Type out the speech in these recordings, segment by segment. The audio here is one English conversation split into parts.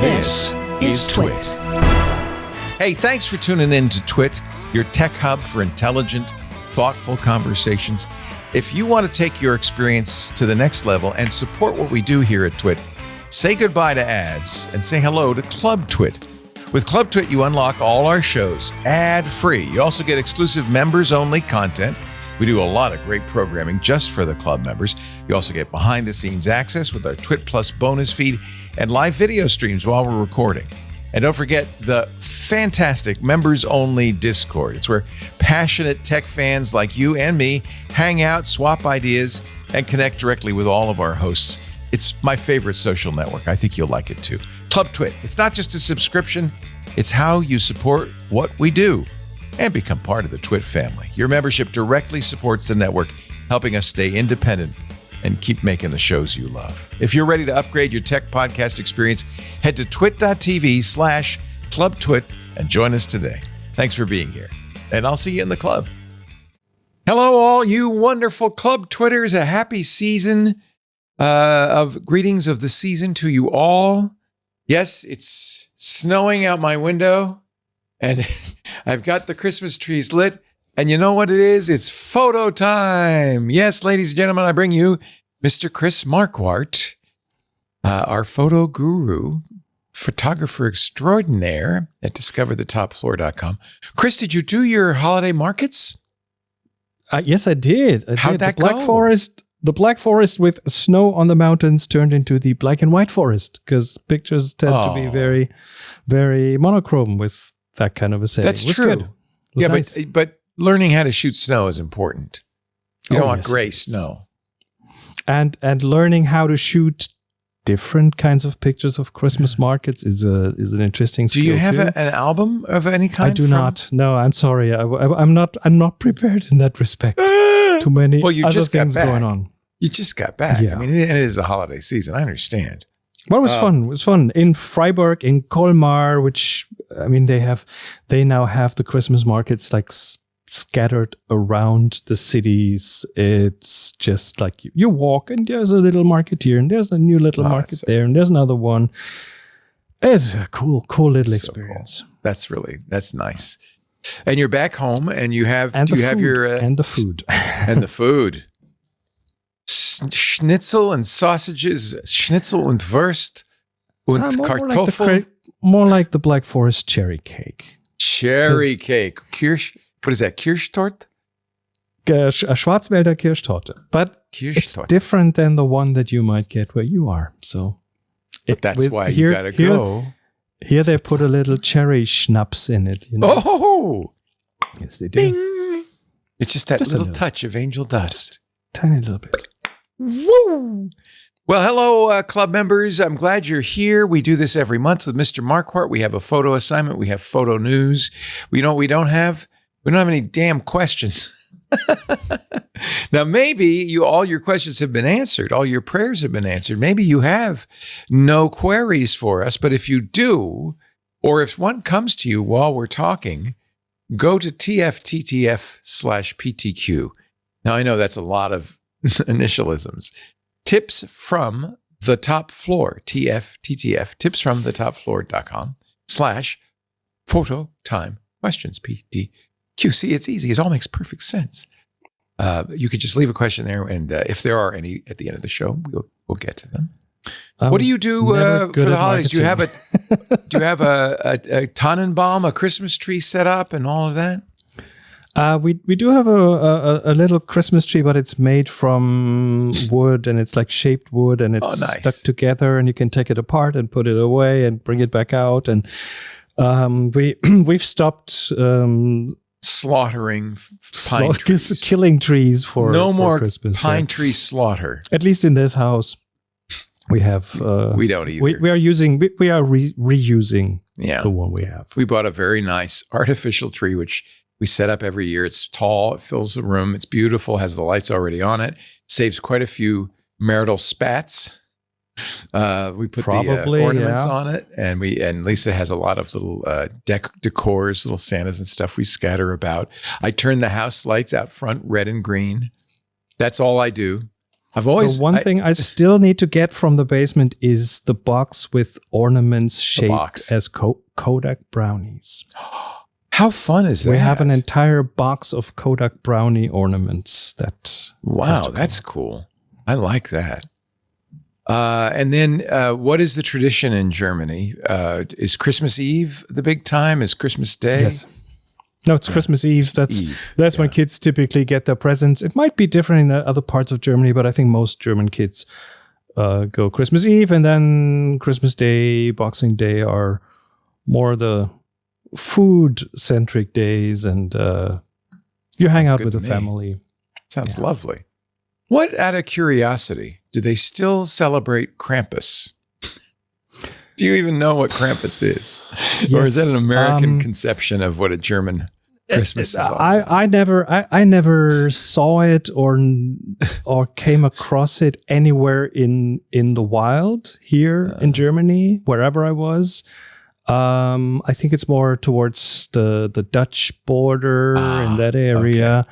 This is TWiT. Hey, thanks for tuning in to TWiT, your tech hub for intelligent, thoughtful conversations. If you want to take your experience to the next level and support what we do here at TWiT, say goodbye to ads and say hello to Club TWiT. With Club TWiT, you unlock all our shows ad-free. You also get exclusive members-only content. We do a lot of great programming just for the club members. You also get behind-the-scenes access with our TWiT Plus bonus feed and live video streams while we're recording. And don't forget the fantastic members-only Discord. It's where passionate tech fans like you and me hang out, swap ideas, and connect directly with all of our hosts. It's my favorite social network. I think you'll like it too. Club TWiT. It's not just a subscription. It's how you support what we do and become part of the TWiT family. Your membership directly supports the network, helping us stay independent and keep making the shows you love. If you're ready to upgrade your tech podcast experience, head to twit.tv/clubtwit and join us today. Thanks for being here, and I'll see you in the club. Hello, all you wonderful Club Twitters. A happy season of greetings of the season to you all. Yes, it's snowing out my window, and I've got the Christmas trees lit. And you know what it is? It's photo time. Yes, ladies and gentlemen, I bring you Mr. Chris Marquardt, our photo guru, photographer extraordinaire at discoverthetopfloor.com. Chris, did you do your holiday markets? Yes, I did. How'd that go? The Black Forest with snow on the mountains turned into the black and white forest because pictures tend to be very, very monochrome with that kind of a setting. That's true. Good. Yeah, nice. but learning how to shoot snow is important. You don't want gray snow. And learning how to shoot different kinds of pictures of Christmas markets is an interesting skill. Do you have an album of any kind? I do not. No, I'm sorry. I'm not prepared in that respect. Too many other things going on. You just got back. Yeah. I mean, it is the holiday season. I understand. Well, it was fun. It was fun in Freiburg, in Colmar, which I mean, they now have the Christmas markets like scattered around the cities. It's just like you walk and there's a little market here and there's a new little market there and there's another one. It's a cool little experience. Cool. That's nice. And you're back home and you have the food and the food. Schnitzel and sausages, schnitzel and Wurst und Kartoffel. More like the Black Forest cherry cake. Cherry cake. What is that? Kirschtorte? Schwarzwälder Kirschtorte. But it's different than the one that you might get where you are. So that's why you got to go. Here they put a little cherry-schnapps in it. You know? Oh! Yes, they do. Bing. It's just that little touch of angel dust. Tiny little bit. Woo! Well, hello, club members. I'm glad you're here. We do this every month with Mr. Marquardt. We have a photo assignment. We have photo news. We don't have any damn questions. Now, maybe all your questions have been answered. All your prayers have been answered. Maybe you have no queries for us. But if you do, or if one comes to you while we're talking, go to tf.ttf/PTQ. Now, I know that's a lot of initialisms. Tips from the top floor, TFTTF, tipsfromthetopfloor.com/photo time questions, PTQ. See, it's easy. It all makes perfect sense. You could just leave a question there, and if there are any at the end of the show, we'll get to them. What do you do for the holidays? Do you have a Tannenbaum, a Christmas tree set up, and all of that? We do have a little Christmas tree, but it's made from wood, and it's like shaped wood, and it's stuck together, and you can take it apart and put it away and bring it back out. And we've stopped slaughtering pine trees. Killing trees for no more Christmas. Pine tree slaughter. At least in this house, we have. We don't either. We are reusing the one we have. We bought a very nice artificial tree, which we set up every year. It's tall. It fills the room. It's beautiful. Has the lights already on it. Saves quite a few marital spats. We put the ornaments on it, and Lisa has a lot of little decors, little Santas and stuff we scatter about. I turn the house lights out front red and green. That's all I do. The one thing I still need to get from the basement is the box with ornaments shaped as Kodak Brownies. How fun is that? We have an entire box of Kodak Brownie ornaments. Wow, that's cool. I like that. And then what is the tradition in Germany? Is Christmas Eve the big time? Is Christmas Day? Yes. No, it's Christmas Eve. That's when kids typically get their presents. It might be different in other parts of Germany, but I think most German kids go Christmas Eve, and then Christmas Day, Boxing Day are more the food-centric days, and you hang out with the family. Sounds lovely. What, out of curiosity, do they still celebrate Krampus? Do you even know what Krampus is? Yes, or is that an American conception of what a German Christmas is all about? I never saw it or came across it anywhere in the wild here in Germany, wherever I was. I think it's more towards the Dutch border in that area.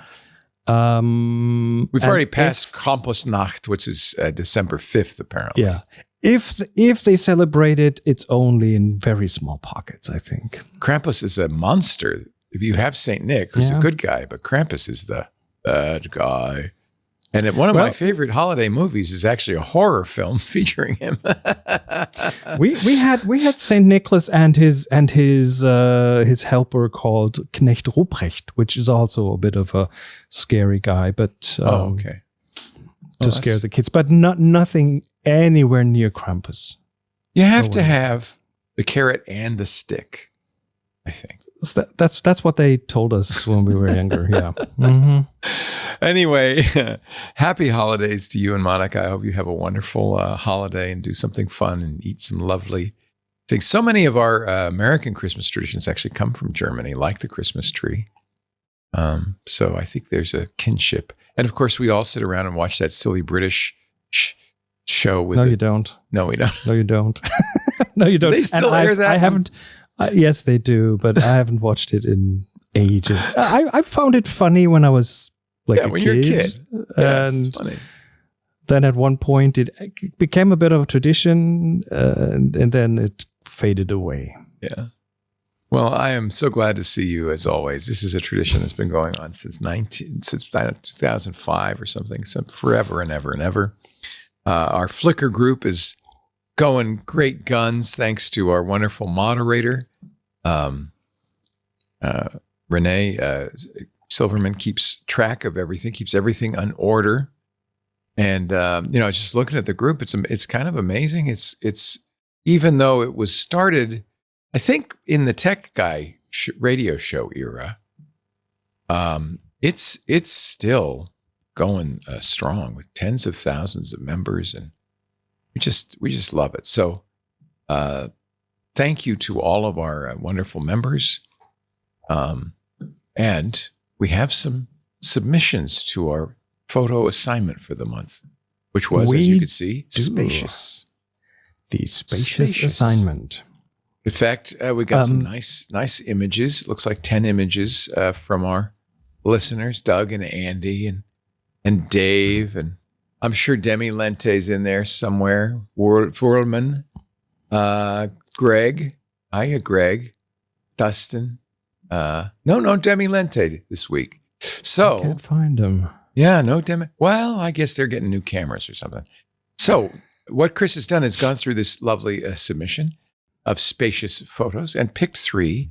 Okay. We've already passed Krampusnacht, which is December 5th, apparently. Yeah. If they celebrate it, it's only in very small pockets, I think. Krampus is a monster. If you have Saint Nick, who's a good guy, but Krampus is the bad guy. And one of my favorite holiday movies is actually a horror film featuring him. we had Saint Nicholas and his helper called Knecht Ruprecht, which is also a bit of a scary guy, but to scare the kids, but nothing anywhere near Krampus. You have to have the carrot and the stick, I think. That's what they told us when we were younger. Yeah. Mm-hmm. Anyway, happy holidays to you and Monica. I hope you have a wonderful holiday and do something fun and eat some lovely things. So many of our American Christmas traditions actually come from Germany, like the Christmas tree. So I think there's a kinship. And of course, we all sit around and watch that silly British show with you don't. No, we don't. No, you don't. No, you don't. Do they still air that? I haven't. Yes, they do, but I haven't watched it in ages. I found it funny when I was when you're a kid. And it's funny. Then at one point it became a bit of a tradition, and then it faded away. Yeah. Well, I am so glad to see you as always. This is a tradition that's been going on since 2005 or something, so forever and ever and ever. Our Flickr group is going great guns thanks to our wonderful moderator. Renee Silverman keeps track of everything, keeps everything in order. And, just looking at the group, it's kind of amazing. It's even though it was started, I think, in the Tech Guy radio show era, it's still going strong with tens of thousands of members, and we just love it. So thank you to all of our wonderful members. And we have some submissions to our photo assignment for the month, which was, as you could see, Spacious. The Spacious assignment. In fact, we got some nice images. Looks like 10 images from our listeners, Doug and Andy and Dave, and I'm sure Demi Lente's in there somewhere. Whirlman, Greg, hiya Greg, Dustin. No Demi Lente this week. So I can't find him. Yeah, no Demi. Well, I guess they're getting new cameras or something. So what Chris has done is gone through this lovely submission of spacious photos and picked 3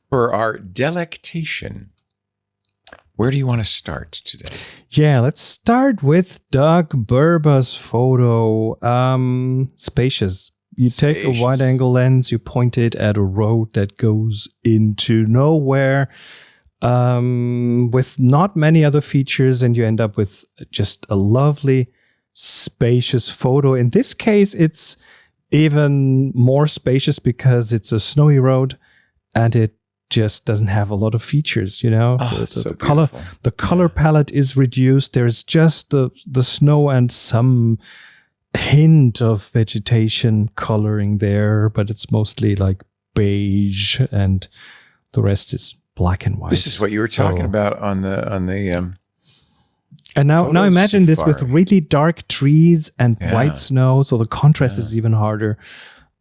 for our delectation. Where do you want to start today? Yeah, let's start with Doug Berber's photo. Spacious. You take a wide-angle lens, you point it at a road that goes into nowhere with not many other features, and you end up with just a lovely, spacious photo. In this case, it's even more spacious because it's a snowy road and it just doesn't have a lot of features, the color palette is reduced. There's just the snow and some hint of vegetation coloring there, but it's mostly like beige and the rest is black and white. This is what you were talking about on the And now imagine this with really dark trees and white snow, so the contrast is even harder.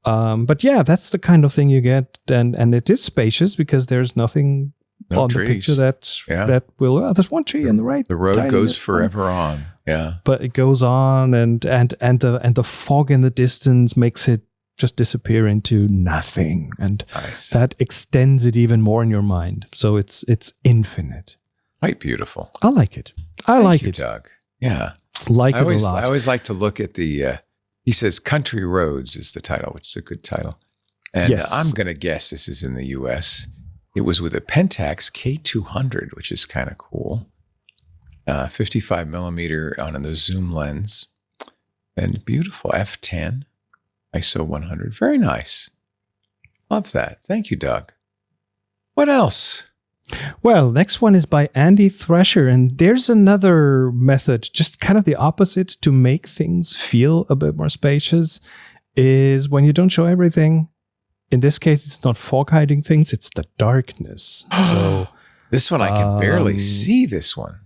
But yeah, that's the kind of thing you get, and it is spacious because there's nothing on the picture that will. There's one tree on the right. The road goes forever on. Yeah, but it goes on, and the fog in the distance makes it just disappear into nothing, and that extends it even more in your mind. So it's infinite. Quite beautiful. I like it. I like it, Doug. Yeah, I like it a lot. I always like to look at the. He says "Country Roads" is the title, which is a good title. And I'm going to guess this is in the U.S. It was with a Pentax K200, which is kind of cool. 55 millimeter on the zoom lens, and beautiful f10, ISO 100. Very nice. Love that. Thank you, Doug. What else? Well, next one is by Andy Thresher, and there's another method, just kind of the opposite to make things feel a bit more spacious, is when you don't show everything. In this case, it's not fog hiding things, it's the darkness. So this one I can barely see this one.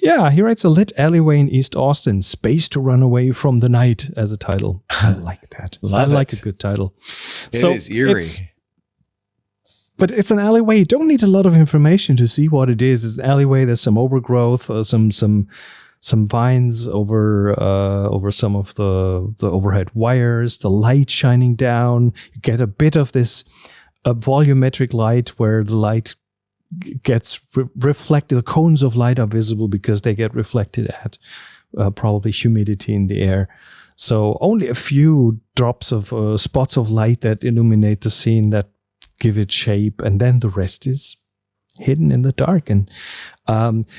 Yeah, he writes a lit alleyway in East Austin, space to run away from the night as a title. I like that. I like a good title. It is eerie. But it's an alleyway. You don't need a lot of information to see what it is. It's an alleyway. There's some overgrowth, some vines over some of the overhead wires. The light shining down. You get a bit of this volumetric light where the light gets reflected. The cones of light are visible because they get reflected at probably humidity in the air. So only a few drops of spots of light that illuminate the scene that give it shape, and then the rest is hidden in the dark. And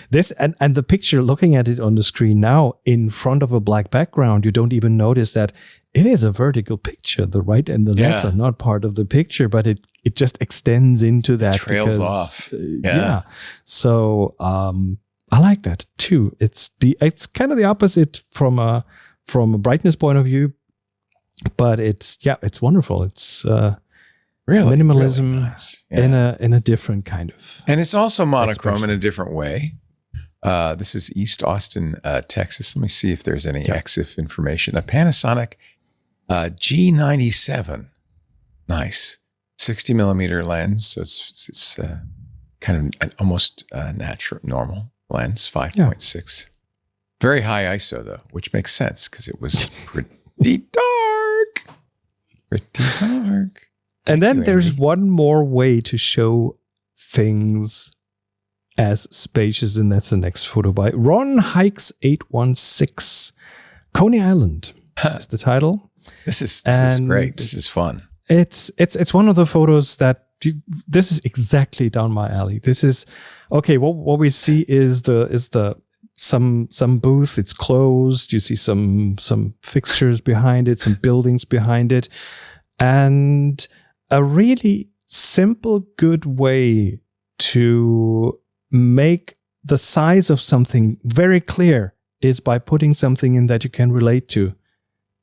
this and the picture, looking at it on the screen now in front of a black background, you don't even notice that it is a vertical picture. The right and the left are not part of the picture, but it just extends into that. It trails off. So I like that too. It's kind of the opposite from a brightness point of view, but it's wonderful. It's really minimalism, really nice. in a different kind of, and it's also monochrome in a different way. This is East Austin, Texas. Let me see if there's any EXIF information. A Panasonic G97, nice 60 millimeter lens. So it's kind of an almost normal lens, 5.6. Very high ISO though, which makes sense because it was pretty dark. And then there's one more way to show things as spacious, and that's the next photo by Ron Hikes 816. Coney Island is the title. This is great. This is fun. It's one of the photos that this is exactly down my alley. This is okay. What we see is some booth. It's closed. You see some fixtures behind it, some buildings behind it, and a really simple, good way to make the size of something very clear is by putting something in that you can relate to.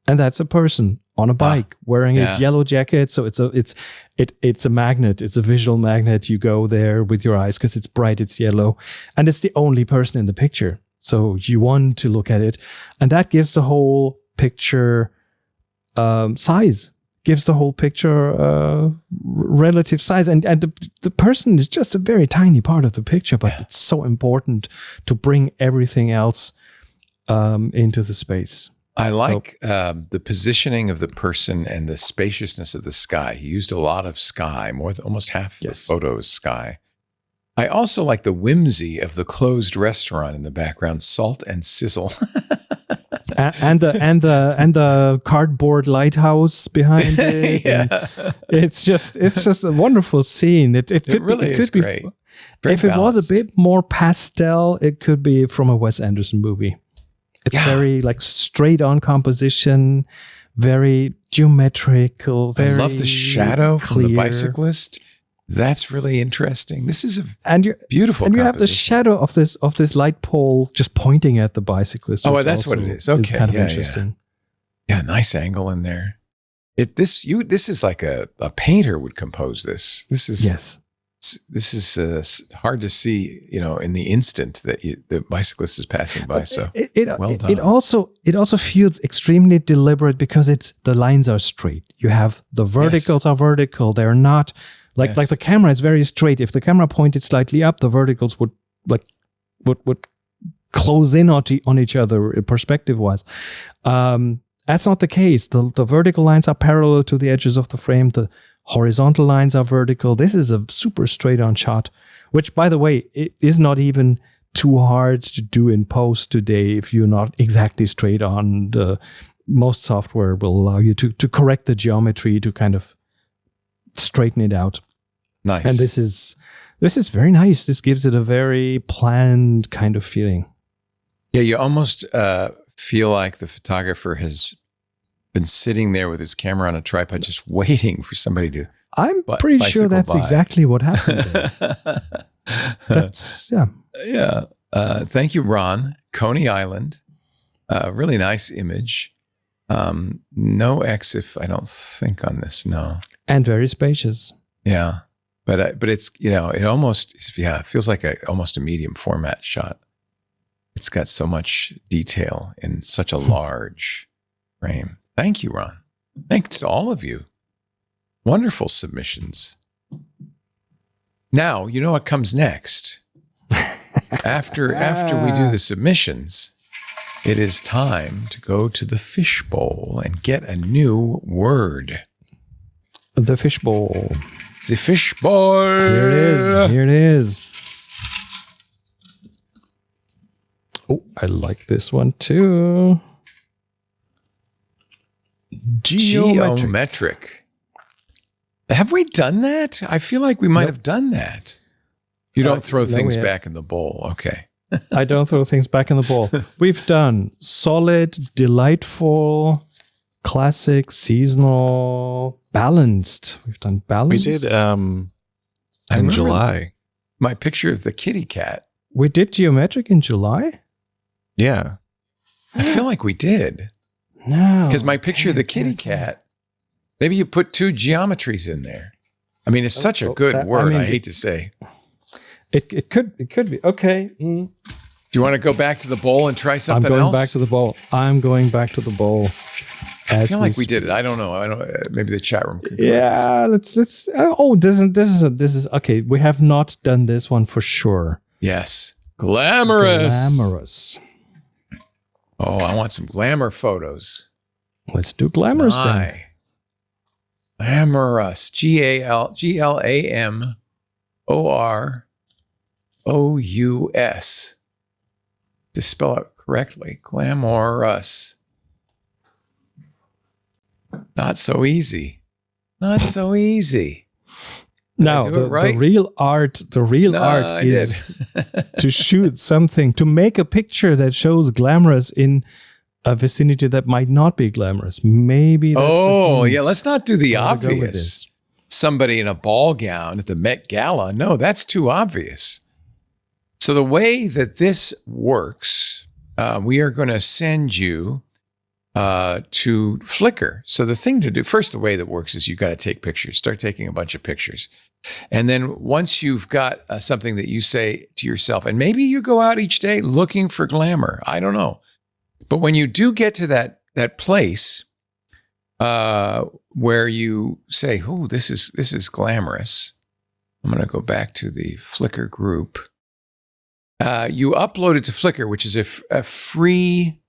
And that's a person on a bike wearing a yellow jacket. So it's a magnet. It's a visual magnet. You go there with your eyes because it's bright, it's yellow. And it's the only person in the picture. So you want to look at it. And that gives the whole picture size. Gives the whole picture relative size, and the person is just a very tiny part of the picture, but it's so important to bring everything else into the space. I like the positioning of the person and the spaciousness of the sky. He used a lot of sky, almost half the photo is sky. I also like the whimsy of the closed restaurant in the background, salt and sizzle. and the cardboard lighthouse behind it. It's just a wonderful scene. It could be great. If it was a bit more pastel, it could be from a Wes Anderson movie. It's very like straight on composition, very geometrical. I love the shadow from the bicyclist. That's really interesting. This is a beautiful and you have the shadow of this light pole just pointing at the bicyclist. Oh, that's what it is. Okay, it's kind of interesting. Yeah, nice angle in there. This is like a painter would compose this. This is This is hard to see, in the instant that the bicyclist is passing by. So well done. It also feels extremely deliberate because the lines are straight. You have the verticals are vertical. They're not like the camera is very straight. If the camera pointed slightly up, the verticals would close in on each other perspective wise. That's not the case. The vertical lines are parallel to the edges of the frame. The horizontal lines are vertical. This is a super straight on shot, which, by the way, it is not even too hard to do in post today if you're not exactly straight on. Most software will allow you to correct the geometry to kind of straighten it out. Nice. And this is very nice. This gives it a very planned kind of feeling. Yeah, you almost feel like the photographer has been sitting there with his camera on a tripod, just waiting for somebody to. I'm pretty sure that's exactly what happened. Yeah. Thank you, Ron. Coney Island, really nice image. No EXIF, I don't think on this. No, and very spacious. Yeah, but it's it almost it feels like almost a medium format shot. It's got so much detail in such a large frame. Thank you, Ron. Thanks to all of you. Wonderful submissions. Now, you know what comes next? After we do the submissions, it is time to go to the fishbowl and get a new word. The fishbowl. The fishbowl. Here it is. Oh, I like this one too. Geometric. Have we done that? I feel like we might have done that. You don't throw things back in the bowl. Okay. I don't throw things back in the bowl. We've done solid, delightful, classic, seasonal, balanced. We've done balanced. We did in July. My picture of the kitty cat. We did geometric in July? Yeah. I feel like we did. No. Because my picture of the kitty cat, maybe you put two geometries in there. I mean, it's such a good word, I hate to say. It could be. Okay. Do you want to go back to the bowl and try something else? I'm going back to the bowl. I feel like we did it. I don't know. Maybe the chat room could. Yeah, let's. Oh, this is okay. We have not done this one for sure. Yes, glamorous. Oh, I want some glamour photos. Let's do glamorous then. Glamorous. GLAMOROUS. To spell it correctly, glamorous. Not so easy. Now, the real art is to shoot something, to make a picture that shows glamorous in a vicinity that might not be glamorous. Maybe that's let's not do the obvious. Somebody in a ball gown at the Met Gala. No, that's too obvious. So the way that this works, we are going to send you to Flickr. So the thing to do, first, the way that works is you got to take pictures, start taking a bunch of pictures. And then once you've got something that you say to yourself, and maybe you go out each day looking for glamour, I don't know. But when you do get to that place where you say, "Oh, this is glamorous," I'm going to go back to the Flickr group. You upload it to Flickr, which is a free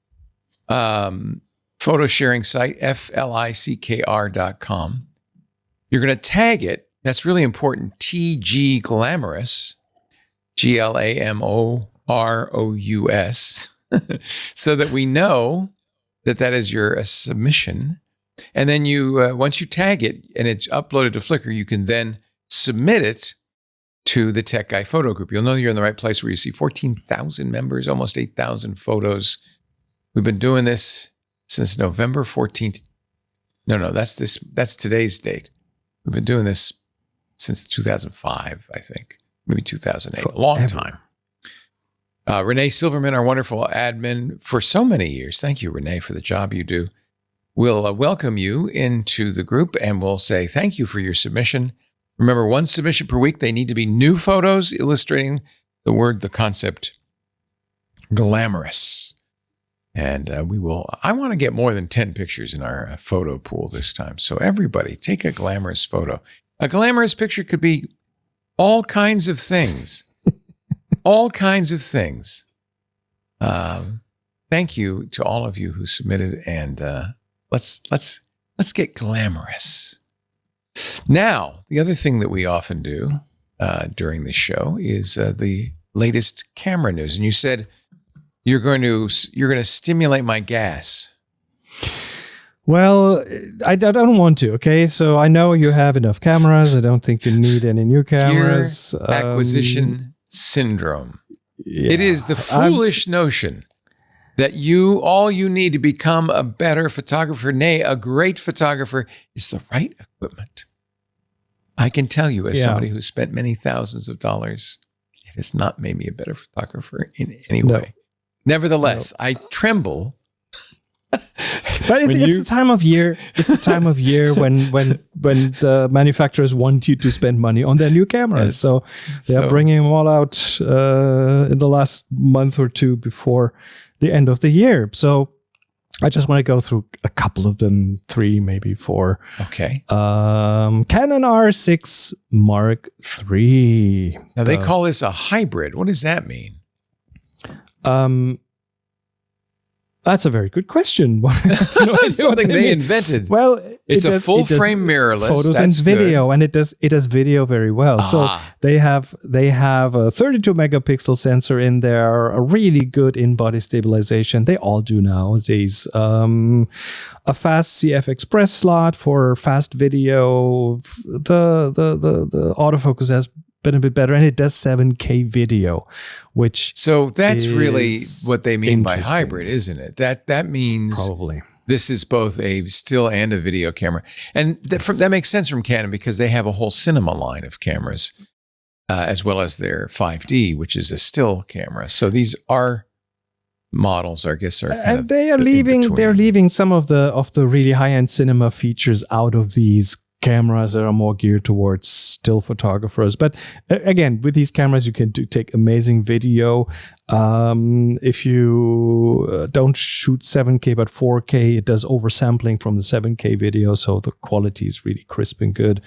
photo sharing site, flickr.com. You're going to tag it. That's really important. TG Glamorous, GLAMOROUS, so that we know that is your submission. And then you, once you tag it and it's uploaded to Flickr, you can then submit it to the Tech Guy photo group. You'll know you're in the right place where you see 14,000 members, almost 8,000 photos. We've been doing this since November 14th. No, that's today's date. We've been doing this since 2005, I think, maybe 2008, a long time. Renee Silverman, our wonderful admin for so many years. Thank you, Renee, for the job you do. We'll welcome you into the group and we'll say thank you for your submission. Remember, one submission per week. They need to be new photos illustrating the concept glamorous. And I want to get more than 10 pictures in our photo pool this time. So everybody take a glamorous photo. A glamorous picture could be all kinds of things. All kinds of things. Thank you to all of you who submitted, and let's get glamorous. Now, the other thing that we often do during the show is the latest camera news. And you said you're going to stimulate my gas. Well, I don't want to. Okay, so I know you have enough cameras. I don't think you need any new cameras. Gear acquisition syndrome. Yeah, it is the foolish notion that all you need to become a better photographer, nay, a great photographer, is the right equipment. I can tell you, as somebody who spent many thousands of dollars, it has not made me a better photographer in any way. Nevertheless, I tremble. But it's the time of year. It's the time of year when the manufacturers want you to spend money on their new cameras. So they're bringing them all out in the last month or two before the end of the year. So I just want to go through a couple of them, 3, maybe 4. Okay. Canon R6 Mark III. Now they call this a hybrid. What does that mean? That's a very good question. It's something they invented. Well, it's a full frame mirrorless. Photos and video, good. And it does video very well. So they have a 32 megapixel sensor in there, a really good in-body stabilization. They all do nowadays. A fast CF Express slot for fast video. The autofocus has been a bit better, and it does 7K video, so that's really what they mean by hybrid, isn't it? That means probably this is both a still and a video camera, and that makes sense from Canon because they have a whole cinema line of cameras, as well as their 5D, which is a still camera. So these are models, I guess, and they are leaving some of the really high end cinema features out of these cameras that are more geared towards still photographers. But again, with these cameras, you can take amazing video. If you don't shoot 7K but 4K, it does oversampling from the 7K video, so the quality is really crisp and good.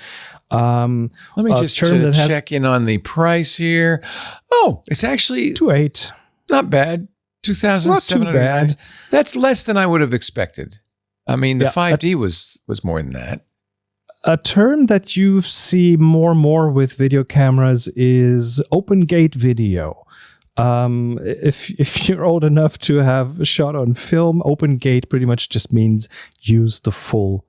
Let me just check in on the price here. Oh, it's actually $2,800. Not bad. $2,700. That's less than I would have expected. I mean, the 5D was more than that. A term that you see more and more with video cameras is open gate video. If you're old enough to have shot on film, open gate pretty much just means use the full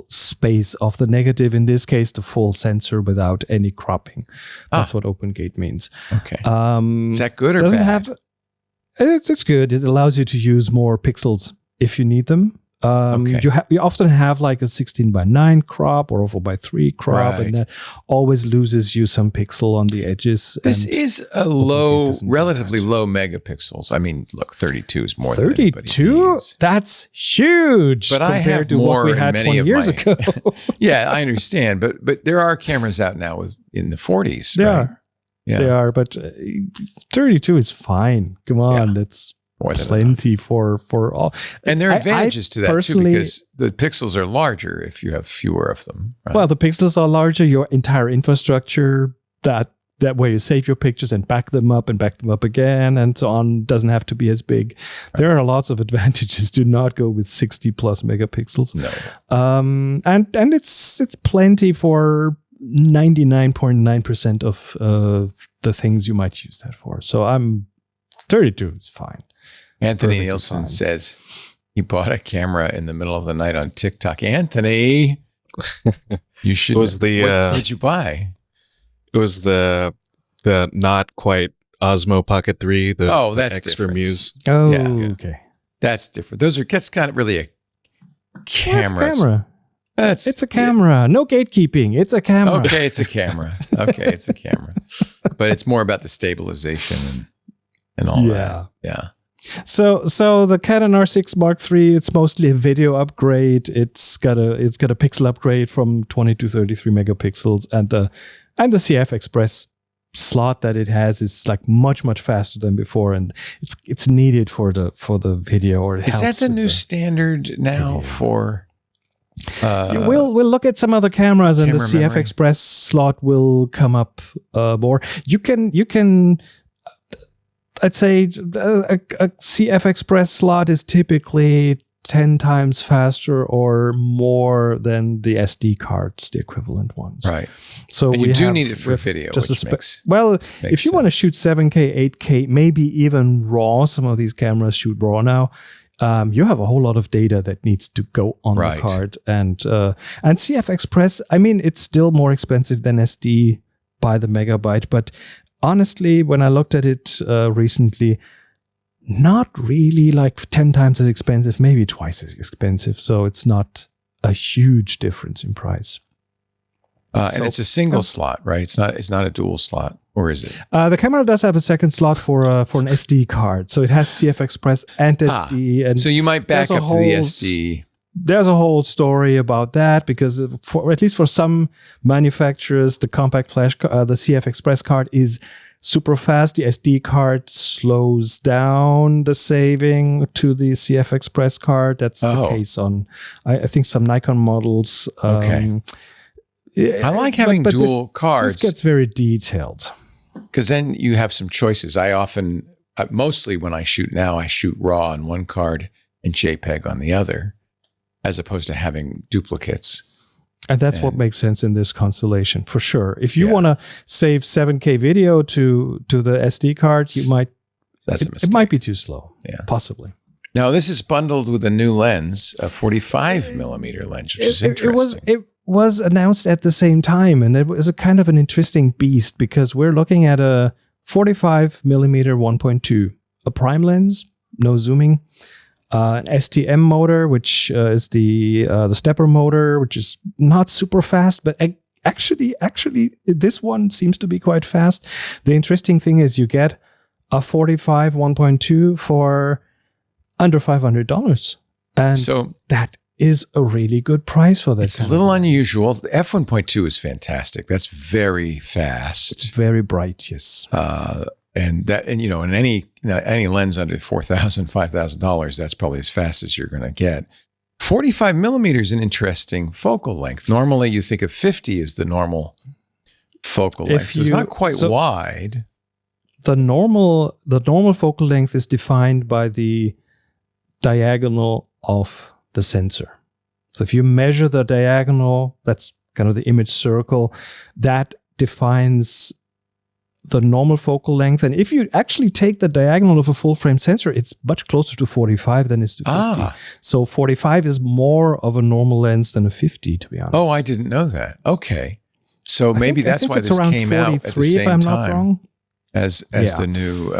space of the negative. In this case, the full sensor without any cropping. That's what open gate means. Okay. Is that good or bad? It's good. It allows you to use more pixels if you need them. You often have like a 16:9 crop or a 4:3 crop, and that always loses you some pixel on the edges. This is a relatively low megapixels. I mean, look, 32 is more 32? than anybody needs. That's huge. But I have to more what we had 20 years ago. Yeah, I understand. But there are cameras out now in the 40s. They are. But 32 is fine. Come on, that's more than plenty for all. And there are advantages to that too, because the pixels are larger if you have fewer of them. Right? Well, the pixels are larger. Your entire infrastructure, that way you save your pictures and back them up again and so on, doesn't have to be as big. Right. There are lots of advantages. Do not go with 60 plus megapixels. No. And it's plenty for 99.9% of the things you might use that for. So 32 is fine. Anthony Nielsen says he bought a camera in the middle of the night on TikTok. Anthony, you should. What did you buy? It was the not quite Osmo Pocket 3. That's the extra different. Muse. Oh, yeah. Okay. That's different. That's kind of really a camera. It's a camera. It's a camera. No gatekeeping. It's a camera. Okay, it's a camera. It's a camera. But it's more about the stabilization and all that. Yeah. So the Canon R6 Mark III, it's mostly a video upgrade. It's got a pixel upgrade from 20 to 33 megapixels, and the CF Express slot that it has is like much faster than before, and it's needed for the video. Or is that the new standard now for? We'll look at some other cameras, and the CF memory. Express slot will come up more. You can. I'd say a CF Express slot is typically 10 times faster or more than the SD cards, the equivalent ones. Right. So and you do need it for video, just which makes if you want to shoot 7K, 8K, maybe even RAW, some of these cameras shoot RAW now. You have a whole lot of data that needs to go on the card, and CF Express. I mean, it's still more expensive than SD by the megabyte, but honestly, when I looked at it recently, not really like 10 times as expensive, maybe twice as expensive. So it's not a huge difference in price. And it's a single slot, right? It's not a dual slot, or is it? The camera does have a second slot for an SD card, so it has CF Express and SD. And so you might back up to the SD. There's a whole story about that, because at least for some manufacturers, the compact flash, the CF Express card is super fast. The SD card slows down the saving to the CF Express card. That's the case on, I think, some Nikon models. Okay. I like having dual cards. This gets very detailed. Because then you have some choices. I often, mostly when I shoot now, I shoot RAW on one card and JPEG on the other, as opposed to having duplicates. And that's what makes sense in this constellation, for sure. If you want to save 7K video to the SD card, you might. That's a mistake. It might be too slow. Yeah, possibly. Now this is bundled with a new lens, a 45 millimeter lens, which is interesting. It was announced at the same time, and it was a kind of an interesting beast, because we're looking at a 45 millimeter 1.2, a prime lens, no zooming. An STM motor, which is the stepper motor, which is not super fast, but actually, this one seems to be quite fast. The interesting thing is you get a 45 1.2 for under $500, and so that is a really good price for that. It's a little unusual. The f1.2 is fantastic. That's very fast. It's very bright, yes. And any lens under $4,000, $5,000, that's probably as fast as you're going to get. 45 millimeters is an interesting focal length. Normally, you think of 50 as the normal focal length. So it's not quite wide. The normal focal length is defined by the diagonal of the sensor. So if you measure the diagonal, that's kind of the image circle, that defines the normal focal length. And if you actually take the diagonal of a full frame sensor, it's much closer to 45 than it's to 50. So 45 is more of a normal lens than a 50, to be honest. Oh, I didn't know that. Okay. So maybe that's why this came out at the same time as the new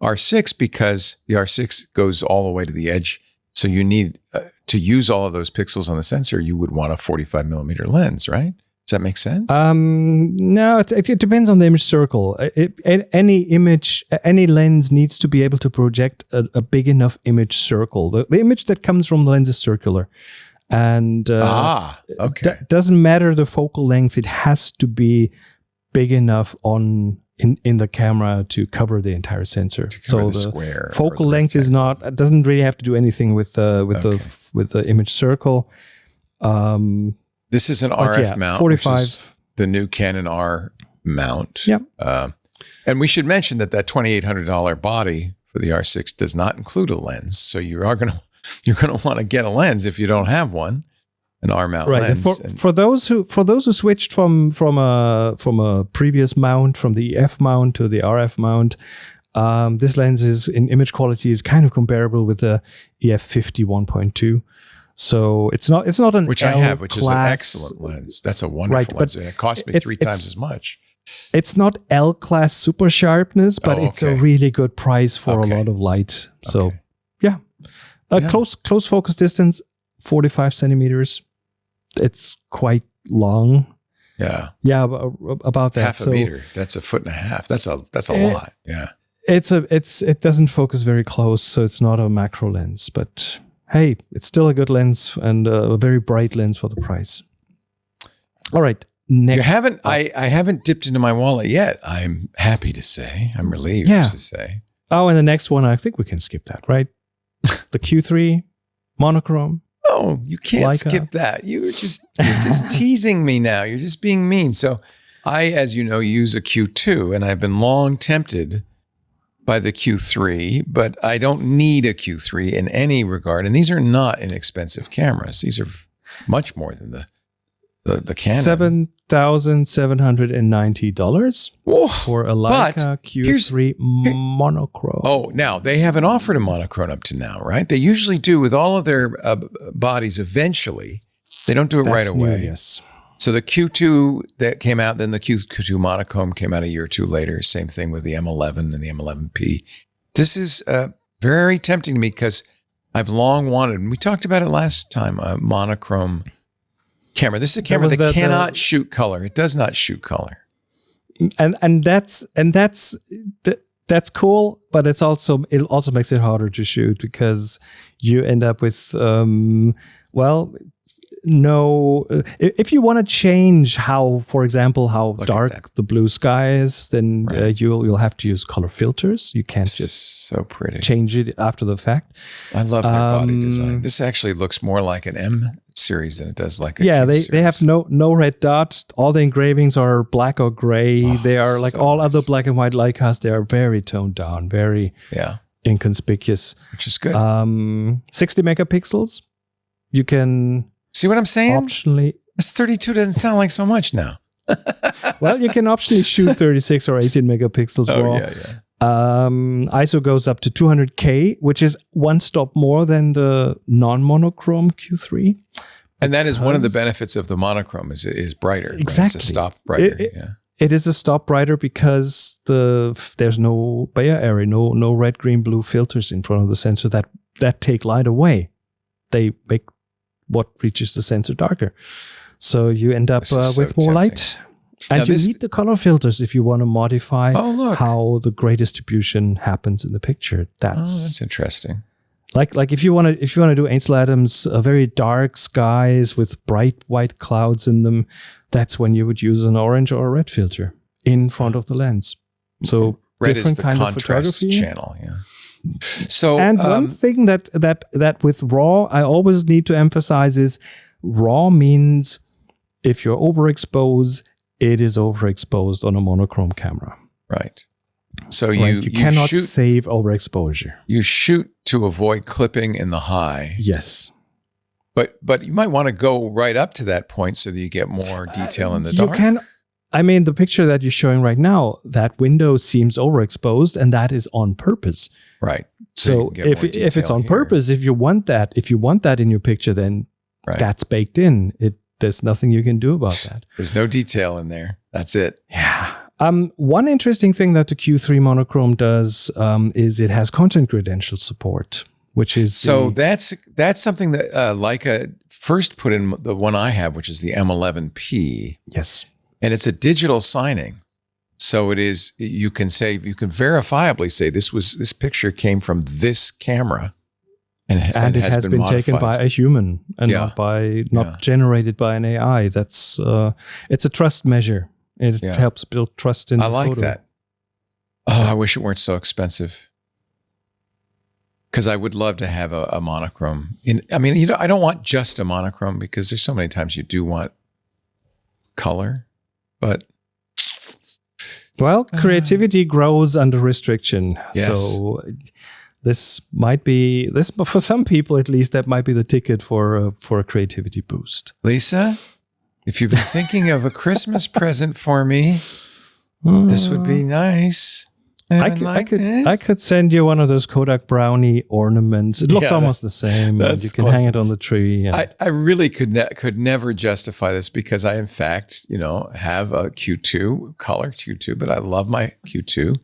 R6, because the R6 goes all the way to the edge. So you need to use all of those pixels on the sensor, you would want a 45 millimeter lens, right? Does that make sense? No, it depends on the image circle. Any lens needs to be able to project a big enough image circle. The image that comes from the lens is circular. And doesn't matter the focal length, it has to be big enough in the camera to cover the entire sensor. So the square focal length doesn't really have to do anything with the image circle. This is an RF mount, 45. Which is the new Canon R mount. Yep. And we should mention that $2,800 body for the R6 does not include a lens. So you're gonna want to get a lens if you don't have one, an R mount lens. For those who switched from a previous mount, from the EF mount to the RF mount, this lens is in image quality is kind of comparable with the EF50 1.2. So it's not an which L I have, which class. is an excellent lens. That's a wonderful lens, and it cost me 3 times as much. It's not L class super sharpness, but it's a really good price for a lot of light. So close focus distance, 45 centimeters. It's quite long. Yeah. Yeah, about that. Half a meter. That's a foot and a half. That's a lot. Yeah. it doesn't focus very close, so it's not a macro lens. But hey, it's still a good lens and a very bright lens for the price. All right, next. You haven't. I haven't dipped into my wallet yet. I'm happy to say. I'm relieved to say. Oh, and the next one, I think we can skip that, right? The Q3 monochrome. Oh, you can't Leica. skip that. You're just teasing me now. You're just being mean. So I, as you know, use a Q2, and I've been long tempted by the Q3, but I don't need a Q3 in any regard. And these are not inexpensive cameras. These are much more than the Canon. $7,790 for a Leica Q3 monochrome. Oh, now they have an offer to monochrome up to now, right? They usually do with all of their bodies eventually. They don't do it right away. New, yes. So the Q2 that came out, then the Q2 monochrome came out a year or two later. Same thing with the M11 and the M11P. This is very tempting to me because I've long wanted, and we talked about it last time, a monochrome camera. This is a camera that cannot shoot color. It does not shoot color. And that's cool, but it also makes it harder to shoot because you end up with if you want to change how, for example, how dark the blue sky is, then you'll have to use color filters. You can't just so pretty change it after the fact. I love their body design. This actually looks more like an M series than it does like a Q series. They have no red dots. All the engravings are black or gray. They are like all other black and white Leicas. They are very toned down, very inconspicuous. Which is good. 60 megapixels. You can see what I'm saying? Optionally, this 32 doesn't sound like so much now. Well, you can optionally shoot 36 or 18 megapixels raw. ISO goes up to 200K, which is one stop more than the non-monochrome Q3. And that is one of the benefits of the monochrome is brighter. Exactly. Right? It's a stop brighter. It is a stop brighter because there's no Bayer area, no red, green, blue filters in front of the sensor that take light away. They make what reaches the sensor darker. So you end up with more light. And you need the color filters if you want to modify how the gray distribution happens in the picture. That's interesting. Like if you want to do Ansel Adams, very dark skies with bright white clouds in them, that's when you would use an orange or a red filter in front of the lens. So red different is the kind of contrast photography channel. Yeah. So and one thing that with RAW I always need to emphasize is RAW means if you're overexposed, it is overexposed on a monochrome camera. Right. So you cannot save overexposure. You shoot to avoid clipping in the high. Yes. But you might want to go right up to that point so that you get more detail in the dark. You can. I mean, the picture that you're showing right now, that window seems overexposed, and that is on purpose. Right. So if it's on purpose, if you want that in your picture, then that's baked in. There's nothing you can do about that. There's no detail in there. That's it. Yeah. One interesting thing that the Q3 monochrome does is it has content credential support, which is that's something that Leica first put in the one I have, which is the M11P. Yes. And it's a digital signing. So it is, you can verifiably say this picture came from this camera. And it has been taken by a human and not generated by an AI. That's it's a trust measure. It helps build trust in the photo. I like that. Oh, I wish it weren't so expensive. Because I would love to have a monochrome. I don't want just a monochrome because there's so many times you do want color, but creativity grows under restriction. Yes. So this might be for some people at least. That might be the ticket for a creativity boost. Lisa, if you've been thinking of a Christmas present for me, this would be nice. I could send you one of those Kodak Brownie ornaments. It looks almost the same. You can hang it on the tree. I really could never justify this because I in fact have a Q2 color Q2, but I love my Q2.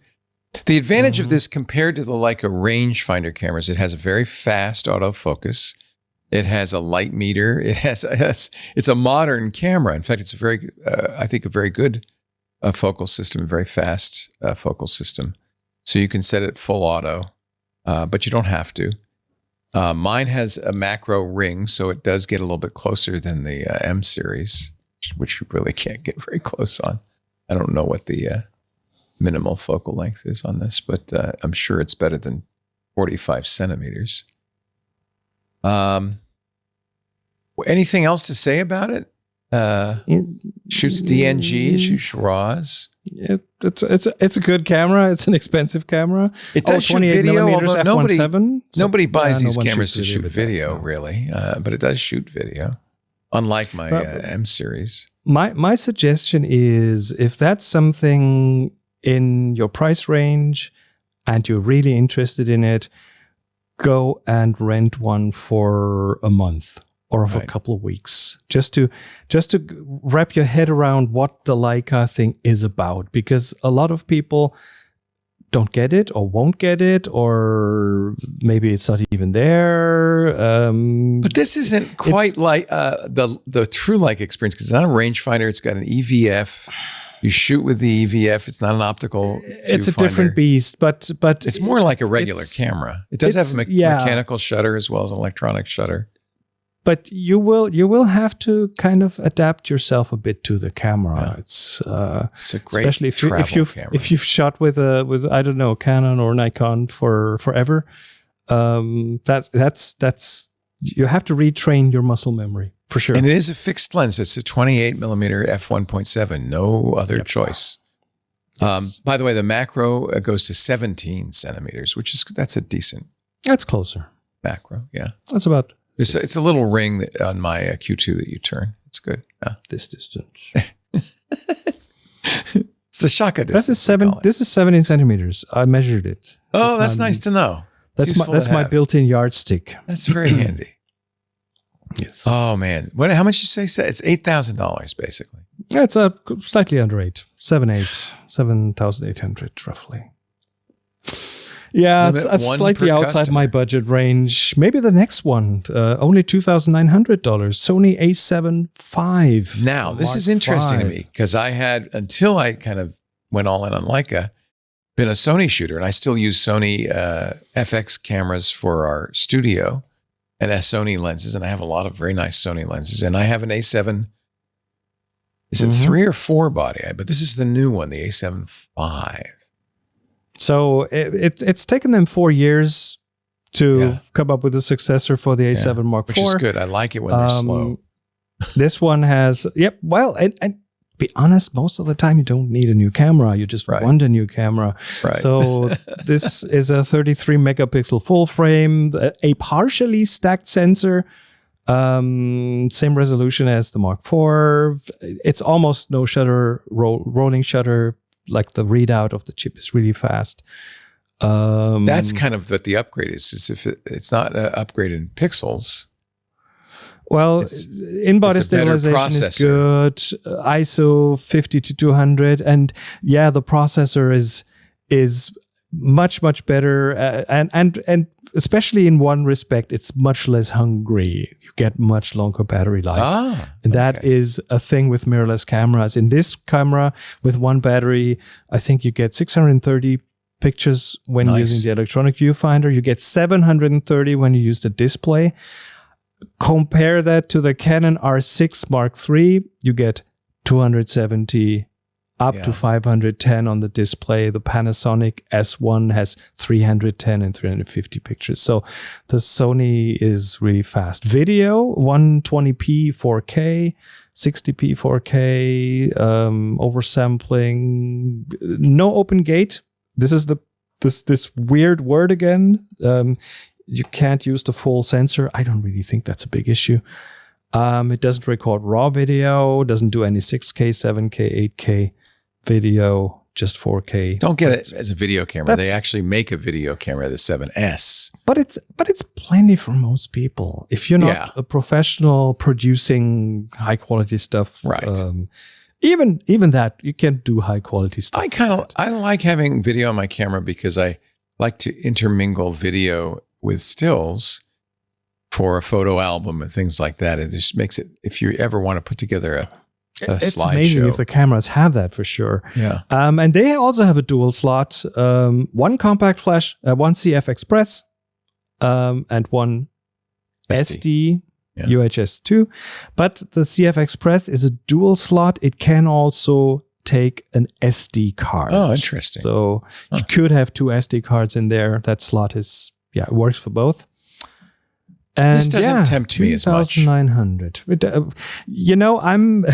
The advantage of this compared to the Leica rangefinder cameras, it has a very fast autofocus. It has a light meter. It's a modern camera. In fact, it's I think a very good focal system, a very fast focal system. So you can set it full auto, but you don't have to. Mine has a macro ring, so it does get a little bit closer than the M series, which you really can't get very close on. I don't know what the minimal focal length is on this, but I'm sure it's better than 45 centimeters. Anything else to say about it? Shoots DNG, it shoots RAWs. It's a good camera. It's an expensive camera. It does shoot video, although nobody buys these no cameras to shoot video, really. But it does shoot video, unlike my M series. My suggestion is, if that's something in your price range and you're really interested in it, go and rent one for a month or for a couple of weeks, just to wrap your head around what the Leica thing is about, because a lot of people don't get it or won't get it, or maybe it's not even there. But this isn't quite like the true Leica experience, because it's not a rangefinder. It's got an EVF. You shoot with the EVF. It's not an optical. It's a different beast, but it's more like a regular camera. It does have a mechanical shutter as well as an electronic shutter. But you will have to kind of adapt yourself a bit to the camera. Yeah. It's a great, especially if you've shot with I don't know, Canon or Nikon forever. That's you have to retrain your muscle memory for sure. And it is a fixed lens. It's a 28 millimeter f1.7. No other choice. Yes. By the way, the macro goes to 17 centimeters, that's a decent. That's closer. Macro, yeah. That's about. It's a little ring on my Q2 that you turn. It's good. Yeah. This distance. It's the shaka distance. This is 17 centimeters. I measured it. Oh, that's nice to know. That's my built-in yardstick. That's very handy. Yes. Oh man, how much did you say? It's $8,000 basically. Yeah, it's slightly under 7,800 roughly. Yeah, it's slightly outside my budget range. Maybe the next one, only $2,900. Sony A7 V. Now, this is interesting to me, because I had, until I kind of went all in on Leica, been a Sony shooter, and I still use Sony FX cameras for our studio and Sony lenses, and I have a lot of very nice Sony lenses, and I have an A7. Is it 3 or 4 body? But this is the new one, the A7 V. So it's taken them 4 years to come up with a successor for the A7 Mark IV. Which is good. I like it when they're slow. This one has, well, and be honest, most of the time you don't need a new camera. You just want a new camera. Right. So this is a 33 megapixel full frame, a partially stacked sensor, same resolution as the Mark IV. It's almost no shutter, rolling shutter. Like the readout of the chip is really fast. That's kind of what the upgrade is if it's not an upgrade in pixels. Well, in-body stabilization is good. ISO 50 to 200, and the processor is much better, and especially in one respect, it's much less hungry. You get much longer battery life. And that is a thing with mirrorless cameras. In this camera, with one battery, I think you get 630 pictures when using the electronic viewfinder. You get 730 when you use the display. Compare that to the Canon R6 Mark III, you get 270 up to 510 on the display. The Panasonic S1 has 310 and 350 pictures. So the Sony is really fast. Video, 120p 4K, 60p 4K, oversampling, no open gate. This is this weird word again. You can't use the full sensor. I don't really think that's a big issue. It doesn't record raw video, doesn't do any 6K, 7K, 8K video, just 4K. Don't get it as a video camera. They actually make a video camera, the 7S. But it's plenty for most people. If you're not a professional producing high quality stuff, right? Even that, you can do high quality stuff. I like having video on my camera because I like to intermingle video with stills for a photo album and things like that. It just makes it, if you ever want to put together It's amazing if the cameras have that for sure. Yeah. And they also have a dual slot, one compact flash, one CF Express, and one SD UHS 2. But the CF Express is a dual slot. It can also take an SD card. Oh, interesting. So you could have 2 SD cards in there. That slot is, it works for both. And this doesn't tempt me as much. 2,900. I'm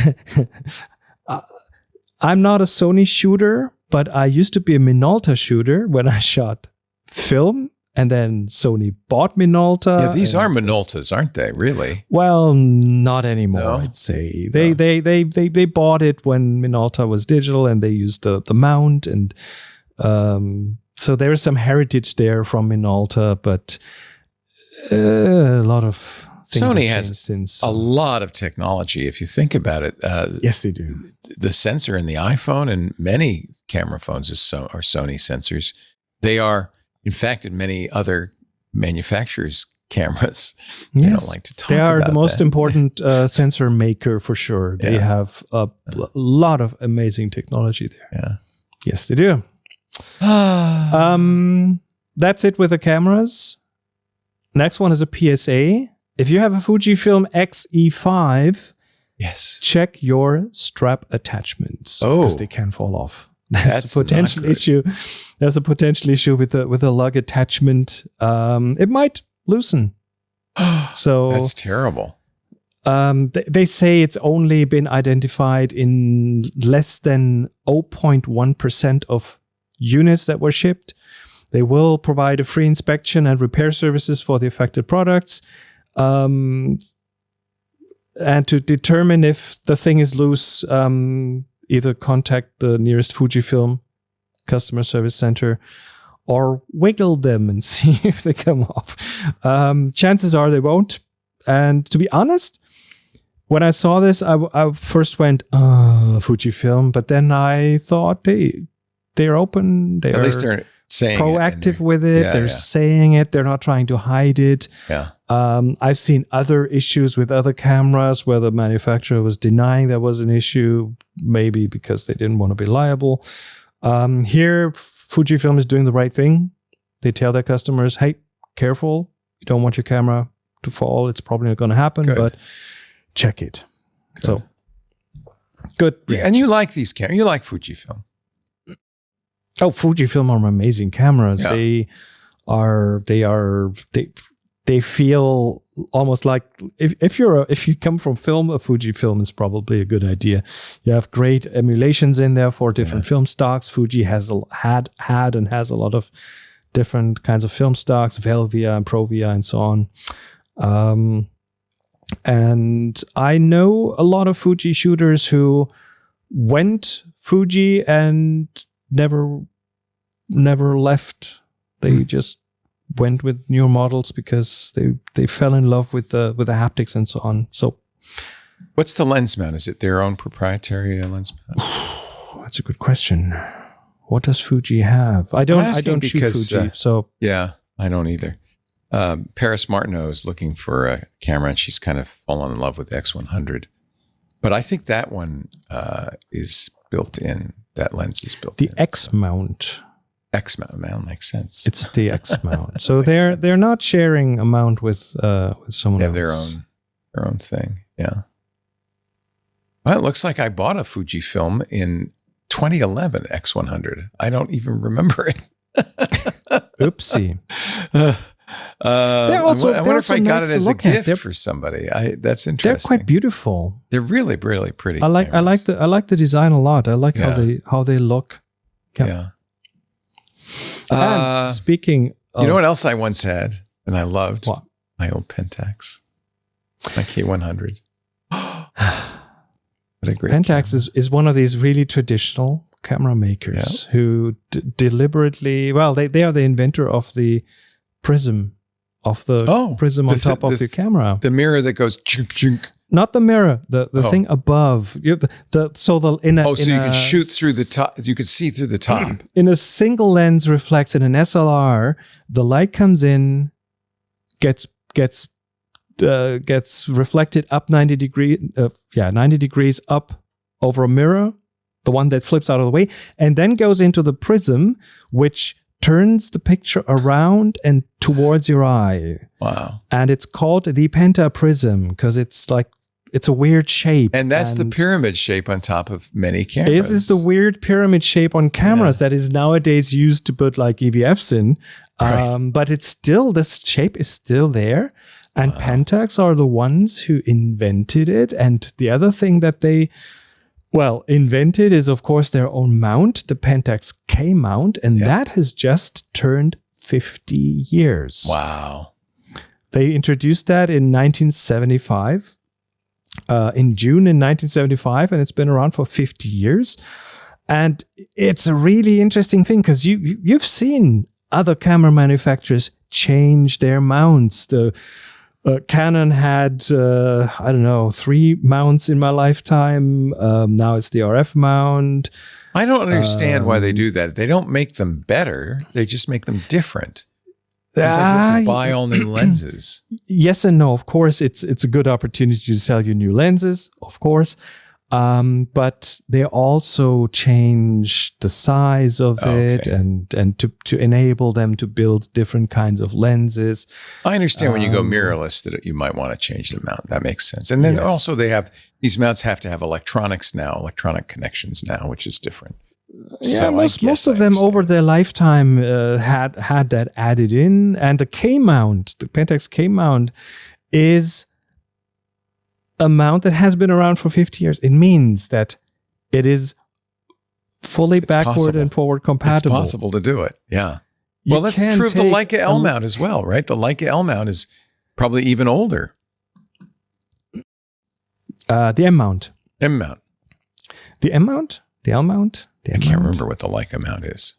I'm not a Sony shooter, but I used to be a Minolta shooter when I shot film, and then Sony bought Minolta. Yeah, these are Minoltas, aren't they? Really? Well, not anymore. No? I'd say they bought it when Minolta was digital, and they used the mount, and so there is some heritage there from Minolta, but. A lot of things Sony has since a lot of technology. If you think about it, yes, they do. The sensor in the iPhone and many camera phones are Sony sensors. They are, in fact, in many other manufacturers' cameras. Yes. They don't like to talk about They are the most that. important sensor maker for sure. They have a lot of amazing technology there. Yeah. Yes, they do. That's it with the cameras. Next one is a PSA. If you have a Fujifilm XE5, Yes. check your strap attachments because they can fall off. That's a potential issue. There's a potential issue with the lug attachment. It might loosen. So That's terrible. They say it's only been identified in less than 0.1% of units that were shipped. They will provide a free inspection and repair services for the affected products. And to determine if the thing is loose, either contact the nearest Fujifilm customer service center or wiggle them and see if they come off. Chances are they won't. And to be honest, when I saw this, I first went, Fujifilm. But then I thought, they're open. At least they're saying proactive with it. They're saying it. They're not trying to hide it. Yeah. I've seen other issues with other cameras where the manufacturer was denying there was an issue, maybe because they didn't want to be liable. Here, Fujifilm is doing the right thing. They tell their customers, hey, careful. You don't want your camera to fall. It's probably not going to happen, but check it. Good. So, good. Yeah, and you like these cameras. You like Fujifilm. Oh, Fujifilm are amazing cameras. Yeah. They feel almost like if you come from film, a Fujifilm is probably a good idea. You have great emulations in there for different film stocks. Fuji had and has a lot of different kinds of film stocks, Velvia and Provia and so on. And I know a lot of Fuji shooters who went Fuji and never left. They just went with newer models because they fell in love with the haptics and so on. So, what's the lens mount? Is it their own proprietary lens mount? That's a good question. What does Fuji have? I don't shoot Fuji. So yeah, I don't either. Paris Martineau is looking for a camera, and she's kind of fallen in love with the X100. But I think that one is built in. That lens is built in. The X mount. X mount makes sense. It's the X mount. So they're not sharing a mount with someone else. They have their own thing. Yeah. Well, it looks like I bought a Fujifilm in 2011 X100. I don't even remember it. Oopsie. I wonder if I got it as a gift for somebody. That's interesting. They're quite beautiful. They're really, really pretty. I like the design a lot. I like how they look. Yeah. And speaking of, you know what else I once had and I loved? What? My old Pentax. My K100. What a great Pentax is one of these really traditional camera makers who deliberately, they are the inventor of the prism, prism on top of the camera. The mirror that goes chunk chunk. Not the mirror, the thing above. So you can shoot through the top. You can see through the top. In a single lens reflex in an SLR, the light comes in, gets reflected up 90 degrees up over a mirror, the one that flips out of the way, and then goes into the prism, which turns the picture around and towards your eye. Wow. And it's called the pentaprism because it's a weird shape. And that's the pyramid shape on top of many cameras. This is the weird pyramid shape on cameras that is nowadays used to put like EVFs in. Right. But it's still, this shape is still there. And Pentax are the ones who invented it. And the other thing that they invented is, of course, their own mount, the Pentax K mount, and that has just turned 50 years. Wow. They introduced that in 1975, in June in 1975, and it's been around for 50 years. And it's a really interesting thing because you've seen other camera manufacturers change their mounts. The Canon had, 3 mounts in my lifetime. Now it's the RF mount. I don't understand why they do that. They don't make them better. They just make them different. It's like you have to buy all new lenses. Yes and no. Of course, it's a good opportunity to sell you new lenses, of course. But they also change the size of it and to enable them to build different kinds of lenses. I understand when you go mirrorless that you might want to change the mount. That makes sense. And then also these mounts have to have electronic connections now, which is different. Yeah, so most of them over their lifetime had that added in. And the K mount, the Pentax K mount, is a mount that has been around for 50 years. It means that it is fully backward and forward compatible. It's possible to do it. Yeah. Well, that's true of the Leica L mount as well, right? The Leica L mount is probably even older. The M mount. M mount. The M mount? The L mount? I can't remember what the Leica mount is.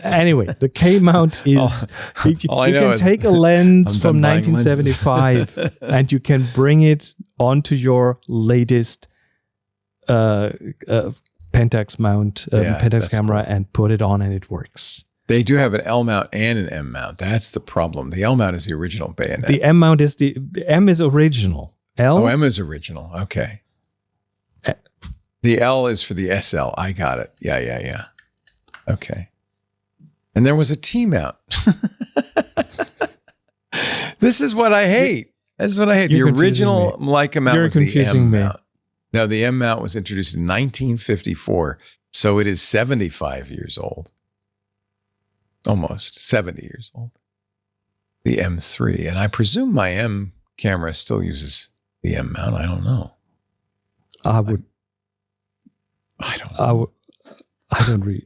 Anyway, the K mount is you can take a lens from 1975 and you can bring it onto your latest Pentax mount, Pentax camera, and put it on, and it works. They do have an L mount and an M mount. That's the problem. The L mount is the original bayonet. The M mount is the M is original. M is original. Okay. The L is for the SL. I got it. Yeah. Okay. And there was a T mount. This is what I hate. This is what I hate. The original Leica mount was the M mount. Now, the M mount was introduced in 1954, so it is 75 years old. Almost 70 years old. The M3. And I presume my M camera still uses the M mount. I don't know. I don't read.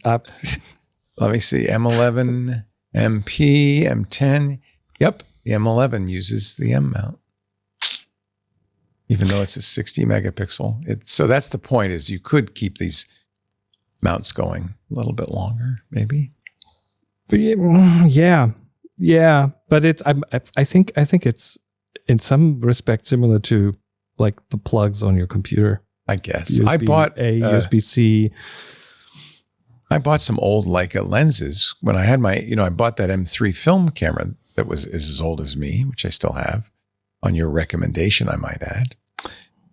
Let me see. M11, MP, M10. Yep. The M11 uses the M mount. Even though it's a 60 megapixel. So that's the point, is you could keep these mounts going a little bit longer, maybe. But yeah. But I think it's in some respect similar to like the plugs on your computer. I guess. USB I bought a USB-C. I bought some old Leica lenses when I had I bought that M3 film camera that is as old as me, which I still have, on your recommendation, I might add.